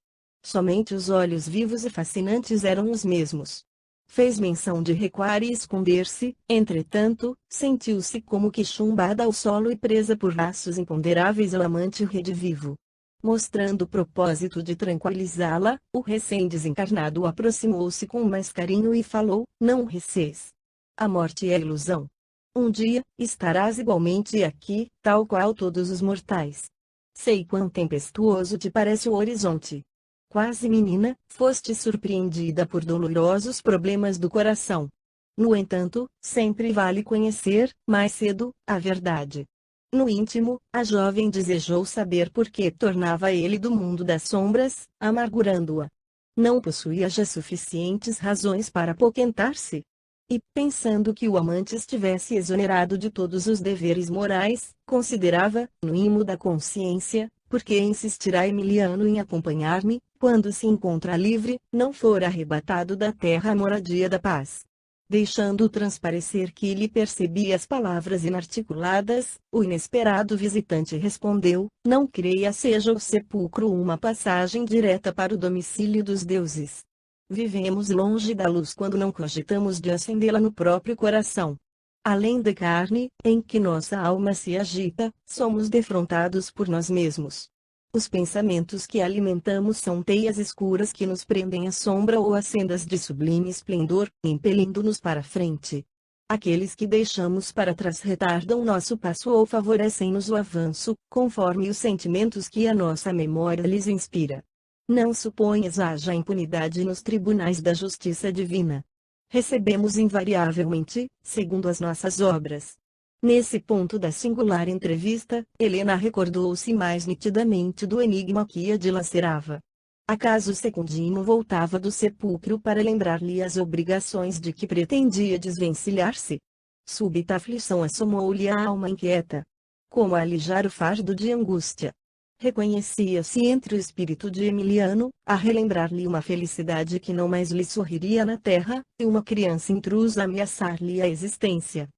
Somente os olhos vivos e fascinantes eram os mesmos. Fez menção de recuar e esconder-se, entretanto, sentiu-se como que chumbada ao solo e presa por laços imponderáveis ao amante redivivo. Mostrando o propósito de tranquilizá-la, o recém-desencarnado aproximou-se com mais carinho e falou: não recees. A morte é ilusão. Um dia, estarás igualmente aqui, tal qual todos os mortais. Sei quão tempestuoso te parece o horizonte. Quase menina, foste surpreendida por dolorosos problemas do coração. No entanto, sempre vale conhecer, mais cedo, a verdade. No íntimo, a jovem desejou saber por que tornava ele do mundo das sombras, amargurando-a. Não possuía já suficientes razões para apoquentar-se? E, pensando que o amante estivesse exonerado de todos os deveres morais, considerava, no imo da consciência, por que insistirá Emiliano em acompanhar-me, quando se encontra livre, não for arrebatado da terra a moradia da paz. Deixando transparecer que lhe percebia as palavras inarticuladas, o inesperado visitante respondeu: não creia seja o sepulcro uma passagem direta para o domicílio dos deuses. Vivemos longe da luz quando não cogitamos de acendê-la no próprio coração. Além da carne, em que nossa alma se agita, somos defrontados por nós mesmos. Os pensamentos que alimentamos são teias escuras que nos prendem à sombra ou às sendas de sublime esplendor, impelindo-nos para frente. Aqueles que deixamos para trás retardam nosso passo ou favorecem-nos o avanço, conforme os sentimentos que a nossa memória lhes inspira. Não suponhas haja impunidade nos tribunais da justiça divina. Recebemos invariavelmente, segundo as nossas obras. Nesse ponto da singular entrevista, Helena recordou-se mais nitidamente do enigma que a dilacerava. Acaso Secundino voltava do sepulcro para lembrar-lhe as obrigações de que pretendia desvencilhar-se? Súbita aflição assomou-lhe a alma inquieta. Como alijar o fardo de angústia? Reconhecia-se entre o espírito de Emiliano, a relembrar-lhe uma felicidade que não mais lhe sorriria na terra, e uma criança intrusa a ameaçar-lhe a existência.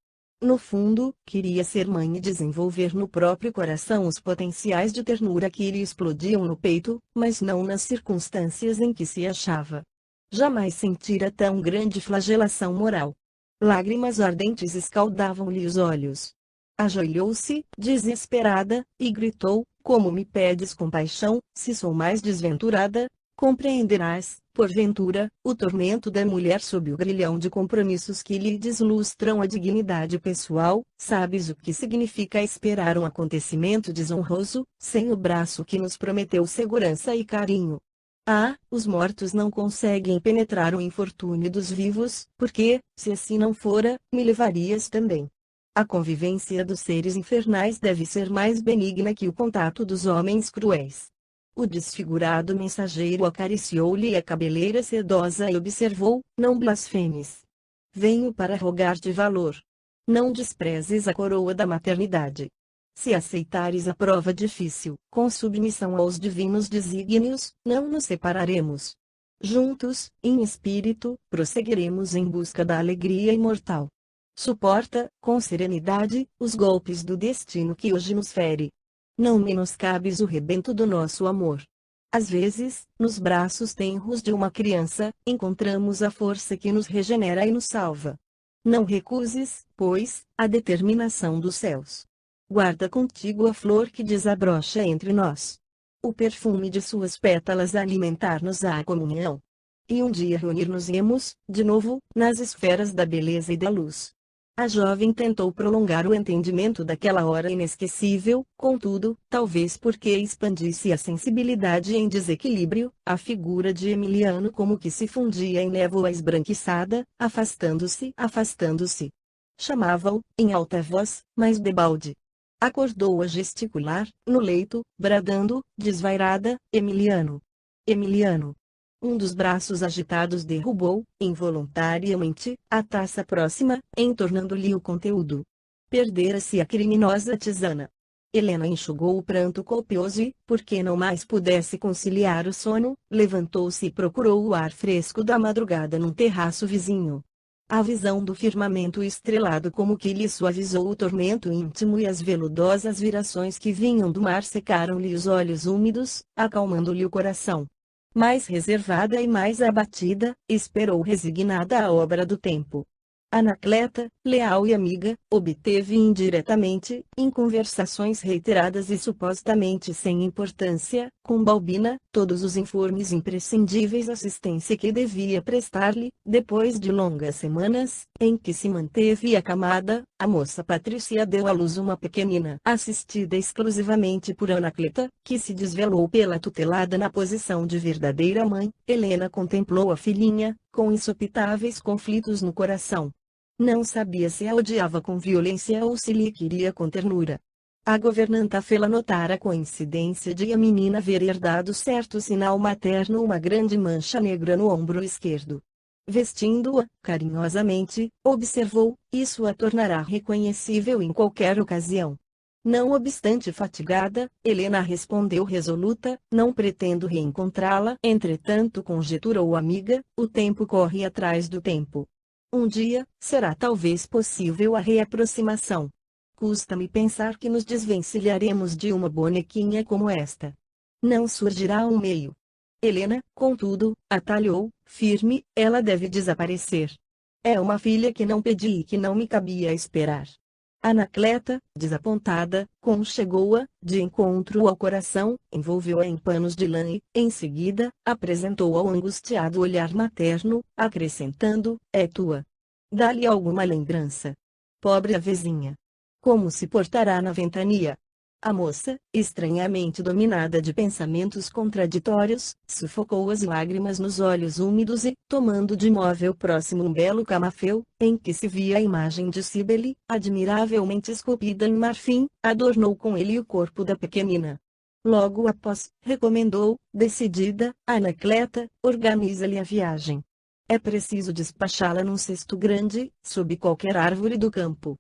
No fundo, queria ser mãe e desenvolver no próprio coração os potenciais de ternura que lhe explodiam no peito, mas não nas circunstâncias em que se achava. Jamais sentira tão grande flagelação moral. Lágrimas ardentes escaldavam-lhe os olhos. Ajoelhou-se, desesperada, e gritou: como me pedes compaixão, se sou mais desventurada? Compreenderás, porventura, o tormento da mulher sob o grilhão de compromissos que lhe deslustram a dignidade pessoal. Sabes o que significa esperar um acontecimento desonroso, sem o braço que nos prometeu segurança e carinho? Ah, os mortos não conseguem penetrar o infortúnio dos vivos, porque, se assim não fora, me levarias também. A convivência dos seres infernais deve ser mais benigna que o contato dos homens cruéis. O desfigurado mensageiro acariciou-lhe a cabeleira sedosa e observou: não blasfemes. Venho para rogar-te valor. Não desprezes a coroa da maternidade. Se aceitares a prova difícil, com submissão aos divinos desígnios, não nos separaremos. Juntos, em espírito, prosseguiremos em busca da alegria imortal. Suporta, com serenidade, os golpes do destino que hoje nos fere. Não menoscabes o rebento do nosso amor. Às vezes, nos braços tenros de uma criança, encontramos a força que nos regenera e nos salva. Não recuses, pois, a determinação dos céus. Guarda contigo a flor que desabrocha entre nós. O perfume de suas pétalas alimentar-nos-á a comunhão. E um dia reunir-nos-emos, de novo, nas esferas da beleza e da luz. A jovem tentou prolongar o entendimento daquela hora inesquecível, contudo, talvez porque expandisse a sensibilidade em desequilíbrio, a figura de Emiliano como que se fundia em névoa esbranquiçada, afastando-se. Chamava-o, em alta voz, mas debalde. Acordou a gesticular, no leito, bradando, desvairada: Emiliano! Emiliano! Um dos braços agitados derrubou, involuntariamente, a taça próxima, entornando-lhe o conteúdo. Perdera-se a criminosa tisana. Helena enxugou o pranto copioso e, porque não mais pudesse conciliar o sono, levantou-se e procurou o ar fresco da madrugada num terraço vizinho. A visão do firmamento estrelado como que lhe suavizou o tormento íntimo e as veludosas virações que vinham do mar secaram-lhe os olhos úmidos, acalmando-lhe o coração. Mais reservada e mais abatida, esperou resignada a obra do tempo. Anacleta, leal e amiga, obteve indiretamente, em conversações reiteradas e supostamente sem importância, com Balbina, todos os informes imprescindíveis assistência que devia prestar-lhe. Depois de longas semanas, em que se manteve acamada, a moça Patrícia deu à luz uma pequenina, assistida exclusivamente por Anacleta, que se desvelou pela tutelada na posição de verdadeira mãe. Helena contemplou a filhinha, com insopitáveis conflitos no coração. Não sabia se a odiava com violência ou se lhe queria com ternura. A governanta fê-la notar a coincidência de a menina ver herdado certo sinal materno, uma grande mancha negra no ombro esquerdo. Vestindo-a, carinhosamente, observou: isso a tornará reconhecível em qualquer ocasião. Não obstante fatigada, Helena respondeu resoluta: não pretendo reencontrá-la. Entretanto, conjeturou a amiga, o tempo corre atrás do tempo. Um dia, será talvez possível a reaproximação. Custa-me pensar que nos desvencilharemos de uma bonequinha como esta. Não surgirá um meio. Helena, contudo, atalhou, firme: ela deve desaparecer. É uma filha que não pedi e que não me cabia esperar. Anacleta, desapontada, conchegou-a, de encontro ao coração, envolveu-a em panos de lã e, em seguida, apresentou ao angustiado olhar materno, acrescentando: é tua. Dá-lhe alguma lembrança. Pobre avezinha. Como se portará na ventania? A moça, estranhamente dominada de pensamentos contraditórios, sufocou as lágrimas nos olhos úmidos e, tomando de móvel próximo um belo camafeu, em que se via a imagem de Cíbele, admiravelmente esculpida em marfim, adornou com ele o corpo da pequenina. Logo após, recomendou, decidida: Anacleta, organiza-lhe a viagem. É preciso despachá-la num cesto grande, sob qualquer árvore do campo.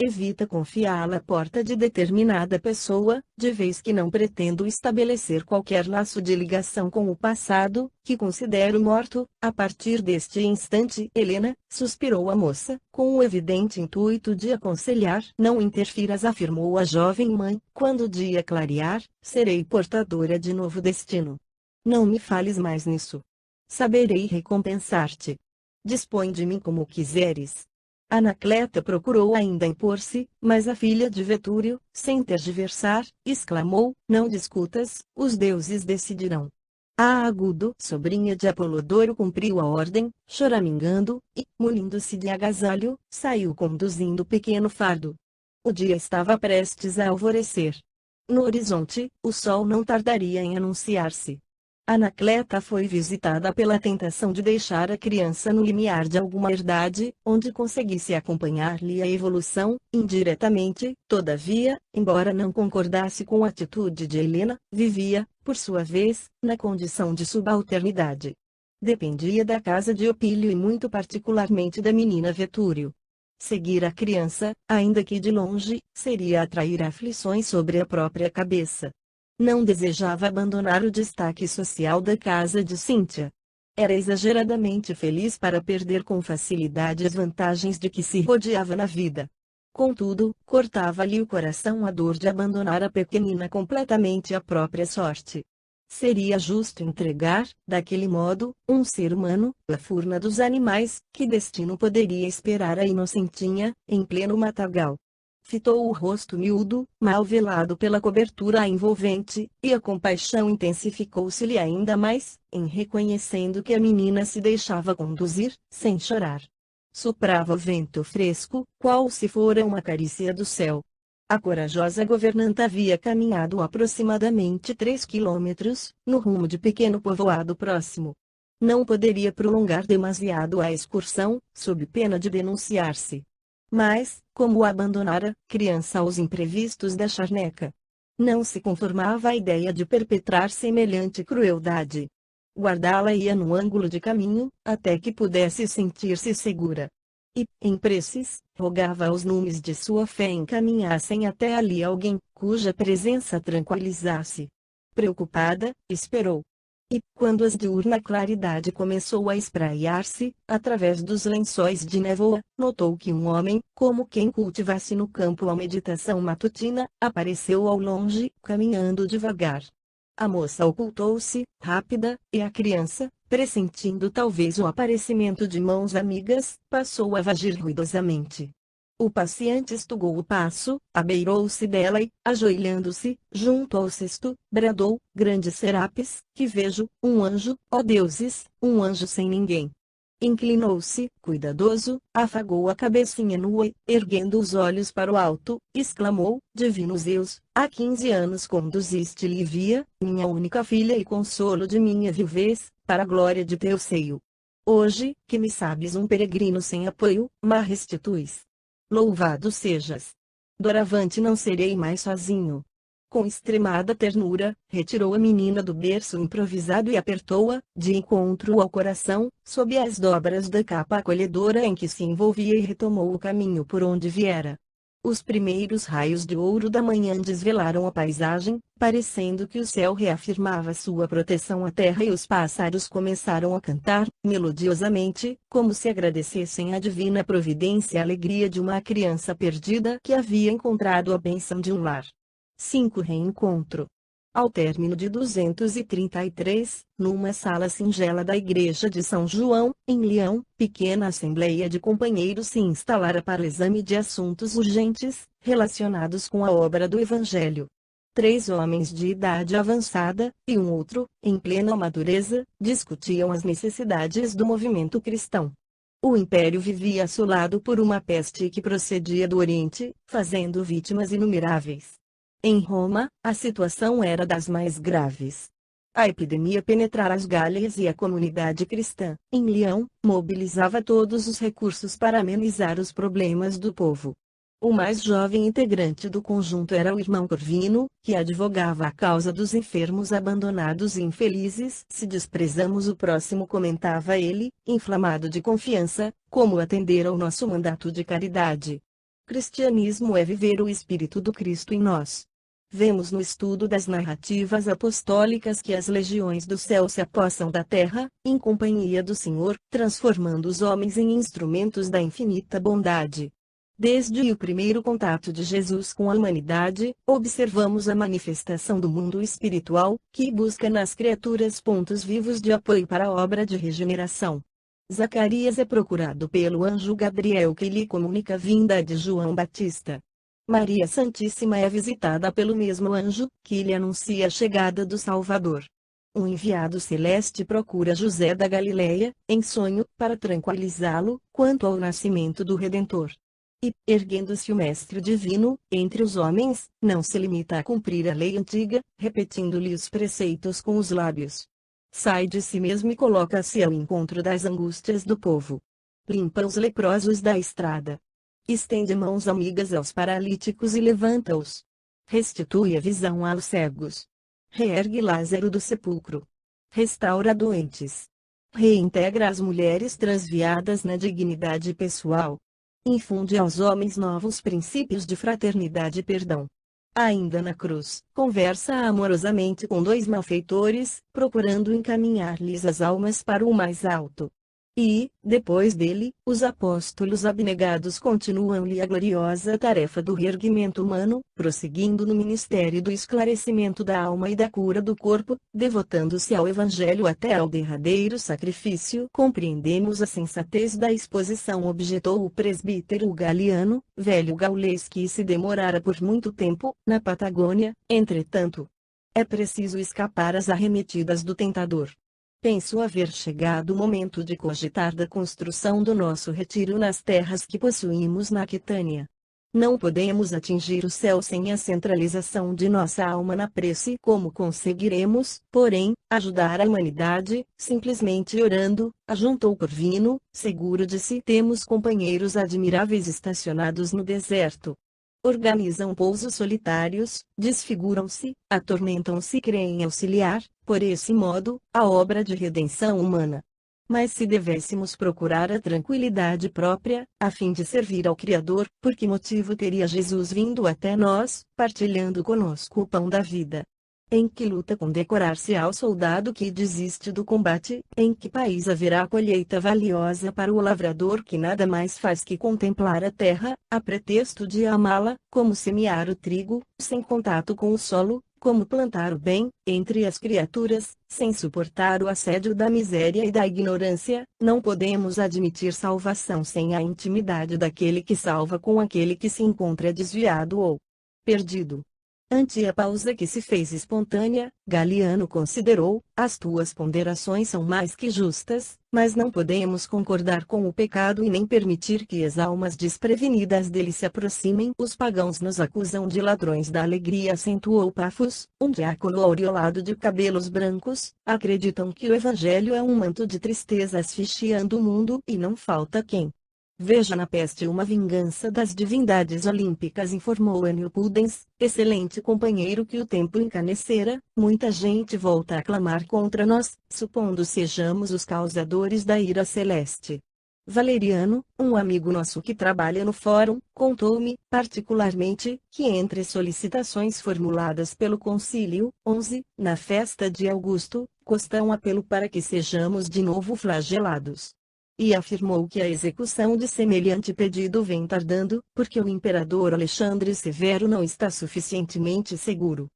Evita confiá-la à porta de determinada pessoa, de vez que não pretendo estabelecer qualquer laço de ligação com o passado, que considero morto. A partir deste instante, Helena, suspirou a moça, com o evidente intuito de aconselhar. Não interfiras, afirmou a jovem mãe, quando o dia clarear, serei portadora de novo destino. Não me fales mais nisso. Saberei recompensar-te. Dispõe de mim como quiseres. Anacleta procurou ainda impor-se, mas a filha de Vetúrio, sem tergiversar, exclamou: não discutas, os deuses decidirão. A Agudo, sobrinha de Apolodoro, cumpriu a ordem, choramingando, e, munindo-se de agasalho, saiu conduzindo o pequeno fardo. O dia estava prestes a alvorecer. No horizonte, o sol não tardaria em anunciar-se. Anacleta foi visitada pela tentação de deixar a criança no limiar de alguma herdade, onde conseguisse acompanhar-lhe a evolução, indiretamente. Todavia, embora não concordasse com a atitude de Helena, vivia, por sua vez, na condição de subalternidade. Dependia da casa de Opílio e muito particularmente da menina Vetúrio. Seguir a criança, ainda que de longe, seria atrair aflições sobre a própria cabeça. Não desejava abandonar o destaque social da casa de Cíntia. Era exageradamente feliz para perder com facilidade as vantagens de que se rodeava na vida. Contudo, cortava-lhe o coração a dor de abandonar a pequenina completamente à própria sorte. Seria justo entregar, daquele modo, um ser humano, à furna dos animais, que destino poderia esperar a inocentinha, em pleno matagal? Fitou o rosto miúdo, mal velado pela cobertura envolvente, e a compaixão intensificou-se-lhe ainda mais, em reconhecendo que a menina se deixava conduzir, sem chorar. Soprava o vento fresco, qual se fora uma carícia do céu. A corajosa governanta havia caminhado aproximadamente 3 quilômetros, no rumo de pequeno povoado próximo. Não poderia prolongar demasiado a excursão, sob pena de denunciar-se. Mas, como o abandonara, criança aos imprevistos da charneca, não se conformava à ideia de perpetrar semelhante crueldade. Guardá-la-ia no ângulo de caminho, até que pudesse sentir-se segura. E, em preces, rogava aos numes de sua fé encaminhassem até ali alguém, cuja presença tranquilizasse. Preocupada, esperou. E, quando a diurna claridade começou a espraiar-se, através dos lençóis de névoa, notou que um homem, como quem cultivasse no campo a meditação matutina, apareceu ao longe, caminhando devagar. A moça ocultou-se, rápida, e a criança, pressentindo talvez o aparecimento de mãos amigas, passou a vagir ruidosamente. O paciente estugou o passo, abeirou-se dela e, ajoelhando-se, junto ao cesto, bradou: grandes serapes, que vejo, um anjo, ó deuses, um anjo sem ninguém. Inclinou-se, cuidadoso, afagou a cabecinha nua e, erguendo os olhos para o alto, exclamou: divinos Zeus, há 15 anos conduziste Livia, minha única filha e consolo de minha viuvez, para a glória de teu seio. Hoje, que me sabes um peregrino sem apoio, ma restituis. Louvado sejas. Doravante não serei mais sozinho. Com extremada ternura, retirou a menina do berço improvisado e apertou-a, de encontro ao coração, sob as dobras da capa acolhedora em que se envolvia, e retomou o caminho por onde viera. Os primeiros raios de ouro da manhã desvelaram a paisagem, parecendo que o céu reafirmava sua proteção à terra, e os pássaros começaram a cantar, melodiosamente, como se agradecessem à divina providência a alegria de uma criança perdida que havia encontrado a bênção de um lar. 5 Reencontro. Ao término de 233, numa sala singela da igreja de São João, em Leão, pequena assembleia de companheiros se instalara para o exame de assuntos urgentes, relacionados com a obra do Evangelho. 3 homens de idade avançada, e um outro, em plena madureza, discutiam as necessidades do movimento cristão. O império vivia assolado por uma peste que procedia do Oriente, fazendo vítimas inumeráveis. Em Roma, a situação era das mais graves. A epidemia penetrara as Gálias e a comunidade cristã, em Leão, mobilizava todos os recursos para amenizar os problemas do povo. O mais jovem integrante do conjunto era o irmão Corvino, que advogava a causa dos enfermos abandonados e infelizes. Se desprezamos o próximo, comentava ele, inflamado de confiança, como atender ao nosso mandato de caridade. Cristianismo é viver o Espírito do Cristo em nós. Vemos no estudo das narrativas apostólicas que as legiões do céu se apossam da terra, em companhia do Senhor, transformando os homens em instrumentos da infinita bondade. Desde o primeiro contato de Jesus com a humanidade, observamos a manifestação do mundo espiritual, que busca nas criaturas pontos vivos de apoio para a obra de regeneração. Zacarias é procurado pelo anjo Gabriel, que lhe comunica a vinda de João Batista. Maria Santíssima é visitada pelo mesmo anjo, que lhe anuncia a chegada do Salvador. Um enviado celeste procura José da Galileia, em sonho, para tranquilizá-lo, quanto ao nascimento do Redentor. E, erguendo-se o Mestre Divino, entre os homens, não se limita a cumprir a lei antiga, repetindo-lhe os preceitos com os lábios. Sai de si mesmo e coloca-se ao encontro das angústias do povo. Limpa os leprosos da estrada. Estende mãos amigas aos paralíticos e levanta-os. Restitui a visão aos cegos. Reergue Lázaro do sepulcro. Restaura doentes. Reintegra as mulheres transviadas na dignidade pessoal. Infunde aos homens novos princípios de fraternidade e perdão. Ainda na cruz, conversa amorosamente com dois malfeitores, procurando encaminhar-lhes as almas para o mais alto. E, depois dele, os apóstolos abnegados continuam-lhe a gloriosa tarefa do reerguimento humano, prosseguindo no ministério do esclarecimento da alma e da cura do corpo, devotando-se ao Evangelho até ao derradeiro sacrifício. Compreendemos a sensatez da exposição, objetou o presbítero Galiano, velho gaulês que se demorara por muito tempo, na Patagônia. Entretanto, é preciso escapar às arremetidas do tentador. Penso haver chegado o momento de cogitar da construção do nosso retiro nas terras que possuímos na Aquitânia. Não podemos atingir o céu sem a centralização de nossa alma na prece. Como conseguiremos, porém, ajudar a humanidade, simplesmente orando? Ajuntou Corvino, seguro de si. Temos companheiros admiráveis estacionados no deserto. Organizam pousos solitários, desfiguram-se, atormentam-se e creem auxiliar, por esse modo, a obra de redenção humana. Mas se devêssemos procurar a tranquilidade própria, a fim de servir ao Criador, por que motivo teria Jesus vindo até nós, partilhando conosco o pão da vida? Em que luta condecorar-se ao soldado que desiste do combate? Em que país haverá colheita valiosa para o lavrador que nada mais faz que contemplar a terra, a pretexto de amá-la, como semear o trigo, sem contato com o solo, como plantar o bem, entre as criaturas, sem suportar o assédio da miséria e da ignorância? Não podemos admitir salvação sem a intimidade daquele que salva com aquele que se encontra desviado ou perdido. Ante a pausa que se fez espontânea, Galiano considerou: as tuas ponderações são mais que justas, mas não podemos concordar com o pecado e nem permitir que as almas desprevenidas dele se aproximem. Os pagãos nos acusam de ladrões da alegria, acentuou Pafos, um diácono aureolado de cabelos brancos. Acreditam que o evangelho é um manto de tristeza asfixiando o mundo e não falta quem veja na peste uma vingança das divindades olímpicas, informou Enio Pudens, excelente companheiro que o tempo encanecera. Muita gente volta a clamar contra nós, supondo sejamos os causadores da ira celeste. Valeriano, um amigo nosso que trabalha no fórum, contou-me, particularmente, que entre solicitações formuladas pelo Concílio 11, na festa de Augusto, consta um apelo para que sejamos de novo flagelados. E afirmou que a execução de semelhante pedido vem tardando, porque o imperador Alexandre Severo não está suficientemente seguro.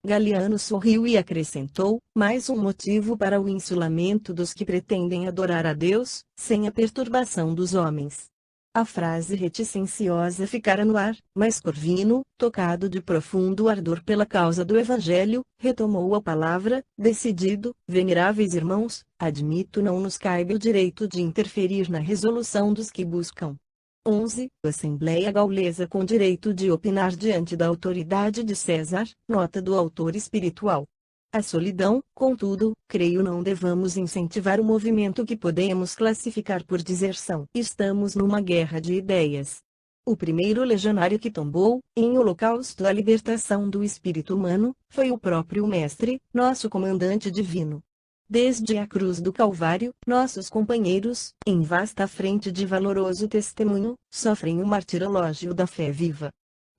Galiano sorriu e acrescentou: mais um motivo para o insulamento dos que pretendem adorar a Deus, sem a perturbação dos homens. A frase reticenciosa ficara no ar, mas Corvino, tocado de profundo ardor pela causa do Evangelho, retomou a palavra, decidido: veneráveis irmãos, admito não nos caibe o direito de interferir na resolução dos que buscam. 11. Assembleia Gaulesa com direito de opinar diante da autoridade de César, nota do autor espiritual. A solidão, contudo, creio não devamos incentivar o movimento que podemos classificar por deserção. Estamos numa guerra de ideias. O primeiro legionário que tombou, em holocausto à libertação do espírito humano, foi o próprio Mestre, nosso comandante divino. Desde a cruz do Calvário, nossos companheiros, em vasta frente de valoroso testemunho, sofrem o martirológio da fé viva.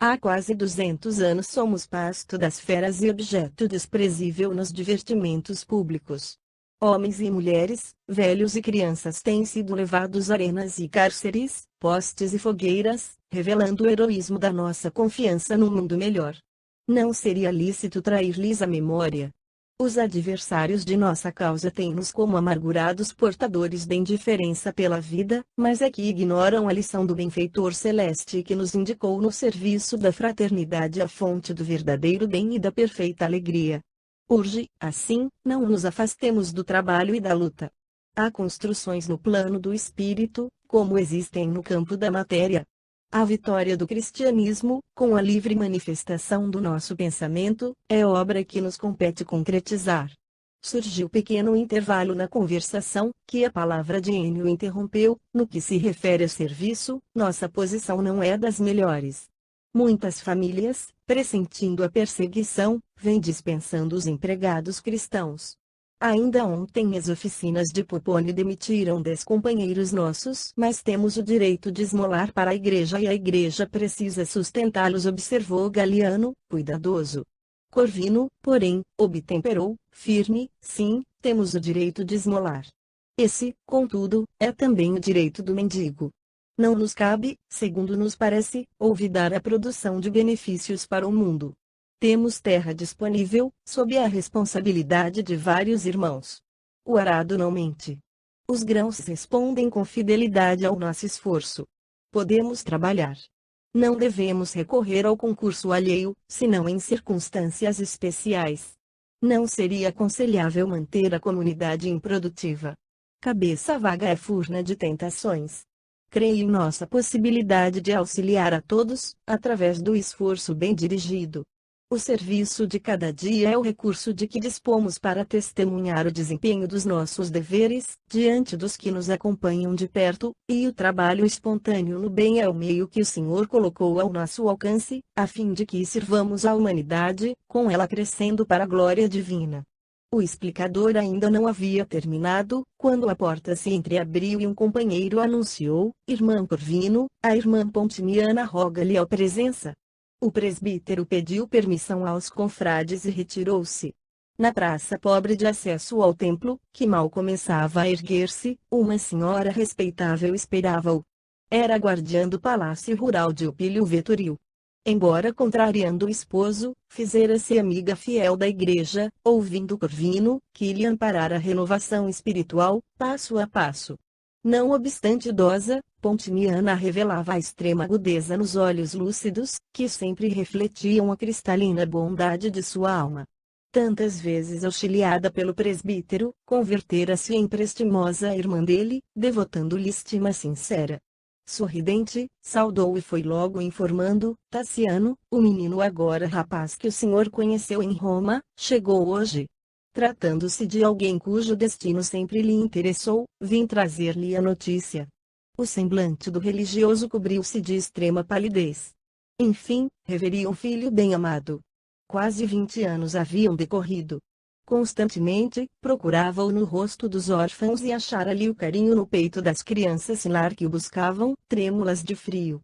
Há quase 200 anos somos pasto das feras e objeto desprezível nos divertimentos públicos. Homens e mulheres, velhos e crianças têm sido levados a arenas e cárceres, postes e fogueiras, revelando o heroísmo da nossa confiança num mundo melhor. Não seria lícito trair-lhes a memória. Os adversários de nossa causa têm-nos como amargurados portadores de indiferença pela vida, mas é que ignoram a lição do benfeitor celeste que nos indicou no serviço da fraternidade a fonte do verdadeiro bem e da perfeita alegria. Urge, assim, não nos afastemos do trabalho e da luta. Há construções no plano do espírito, como existem no campo da matéria. A vitória do cristianismo, com a livre manifestação do nosso pensamento, é obra que nos compete concretizar. Surgiu pequeno intervalo na conversação, que a palavra de Enio interrompeu. No que se refere a serviço, nossa posição não é das melhores. Muitas famílias, pressentindo a perseguição, vêm dispensando os empregados cristãos. Ainda ontem as oficinas de Popone demitiram 10 companheiros nossos, mas temos o direito de esmolar para a igreja e a igreja precisa sustentá-los, observou Galiano, cuidadoso. Corvino, porém, obtemperou, firme: sim, temos o direito de esmolar. Esse, contudo, é também o direito do mendigo. Não nos cabe, segundo nos parece, olvidar a produção de benefícios para o mundo. Temos terra disponível, sob a responsabilidade de vários irmãos. O arado não mente. Os grãos respondem com fidelidade ao nosso esforço. Podemos trabalhar. Não devemos recorrer ao concurso alheio, senão em circunstâncias especiais. Não seria aconselhável manter a comunidade improdutiva. Cabeça vaga é furna de tentações. Creio em nossa possibilidade de auxiliar a todos, através do esforço bem dirigido. O serviço de cada dia é o recurso de que dispomos para testemunhar o desempenho dos nossos deveres, diante dos que nos acompanham de perto, e o trabalho espontâneo no bem é o meio que o Senhor colocou ao nosso alcance, a fim de que sirvamos à humanidade, com ela crescendo para a glória divina. O explicador ainda não havia terminado, quando a porta se entreabriu e um companheiro anunciou: Irmã Corvino, a irmã Pontimiana roga-lhe a presença. O presbítero pediu permissão aos confrades e retirou-se. Na praça pobre de acesso ao templo, que mal começava a erguer-se, uma senhora respeitável esperava-o. Era a guardiã do palácio rural de Opílio Vetoril. Embora contrariando o esposo, fizera-se amiga fiel da igreja, ouvindo Corvino, que lhe amparara a renovação espiritual, passo a passo. Não obstante idosa, Pontimiana revelava a extrema agudeza nos olhos lúcidos, que sempre refletiam a cristalina bondade de sua alma. Tantas vezes auxiliada pelo presbítero, convertera-se em prestimosa irmã dele, devotando-lhe estima sincera. Sorridente, saudou e foi logo informando: Tassiano, o menino agora rapaz que o senhor conheceu em Roma, chegou hoje. Tratando-se de alguém cujo destino sempre lhe interessou, vim trazer-lhe a notícia. O semblante do religioso cobriu-se de extrema palidez. Enfim, reveria um filho bem-amado. Quase 20 anos haviam decorrido. Constantemente, procurava-o no rosto dos órfãos e achara-lhe o carinho no peito das crianças silar que o buscavam, trêmulas de frio.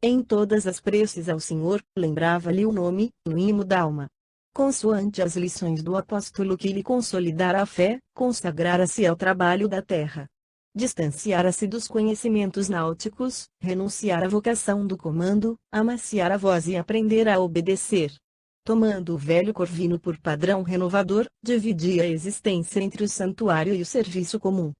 Em todas as preces ao Senhor, lembrava-lhe o nome, no imo d'alma. Consoante as lições do apóstolo que lhe consolidara a fé, consagrara-se ao trabalho da terra. Distanciara-se dos conhecimentos náuticos, renunciara à vocação do comando, amaciara a voz e aprendera a obedecer. Tomando o velho Corvino por padrão renovador, dividia a existência entre o santuário e o serviço comum.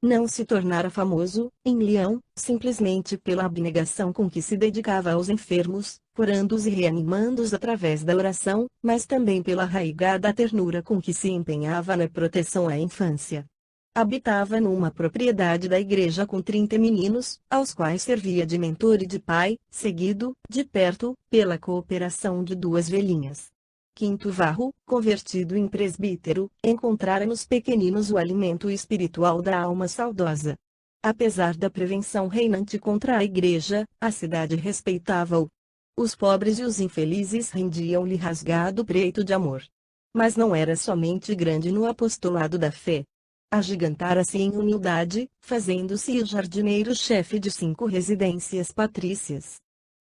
Não se tornara famoso, em Leão, simplesmente pela abnegação com que se dedicava aos enfermos, curando-os e reanimando-os através da oração, mas também pela arraigada ternura com que se empenhava na proteção à infância. Habitava numa propriedade da igreja com 30 meninos, aos quais servia de mentor e de pai, seguido, de perto, pela cooperação de 2 velhinhas. Quinto Varro, convertido em presbítero, encontrara nos pequeninos o alimento espiritual da alma saudosa. Apesar da prevenção reinante contra a igreja, a cidade respeitava-o. Os pobres e os infelizes rendiam-lhe rasgado preito de amor. Mas não era somente grande no apostolado da fé. Agigantara-se em humildade, fazendo-se o jardineiro-chefe de 5 residências patrícias.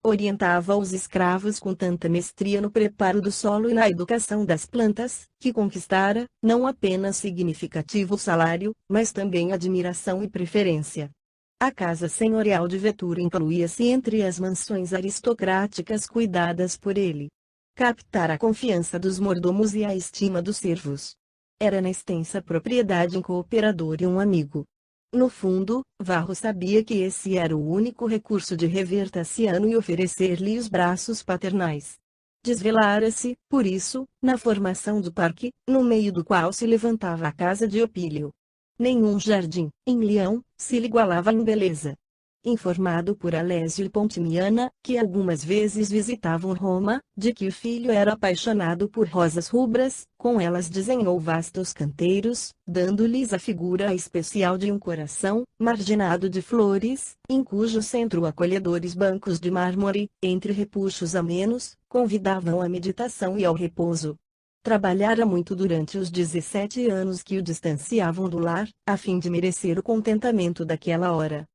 Orientava os escravos com tanta mestria no preparo do solo e na educação das plantas, que conquistara, não apenas significativo salário, mas também admiração e preferência. A casa senhorial de Vetura incluía-se entre as mansões aristocráticas cuidadas por ele. Captara a confiança dos mordomos e a estima dos servos. Era na extensa propriedade um cooperador e um amigo. No fundo, Varro sabia que esse era o único recurso de rever Tassiano e oferecer-lhe os braços paternais. Desvelara-se, por isso, na formação do parque, no meio do qual se levantava a casa de Opílio. Nenhum jardim, em Leão, se lhe igualava em beleza. Informado por Alésio e Pontimiana, que algumas vezes visitavam Roma, de que o filho era apaixonado por rosas rubras, com elas desenhou vastos canteiros, dando-lhes a figura especial de um coração, marginado de flores, em cujo centro acolhedores bancos de mármore, entre repuxos amenos, convidavam à meditação e ao repouso. Trabalhara muito durante os 17 anos que o distanciavam do lar, a fim de merecer o contentamento daquela hora.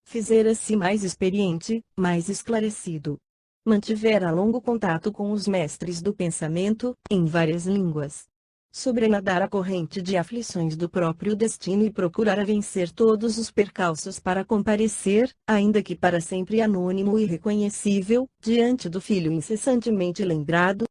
Fizera-se mais experiente, mais esclarecido. Mantivera longo contato com os mestres do pensamento, em várias línguas. Sobrenadara a corrente de aflições do próprio destino e procurara vencer todos os percalços para comparecer, ainda que para sempre anônimo e irreconhecível, diante do filho incessantemente lembrado,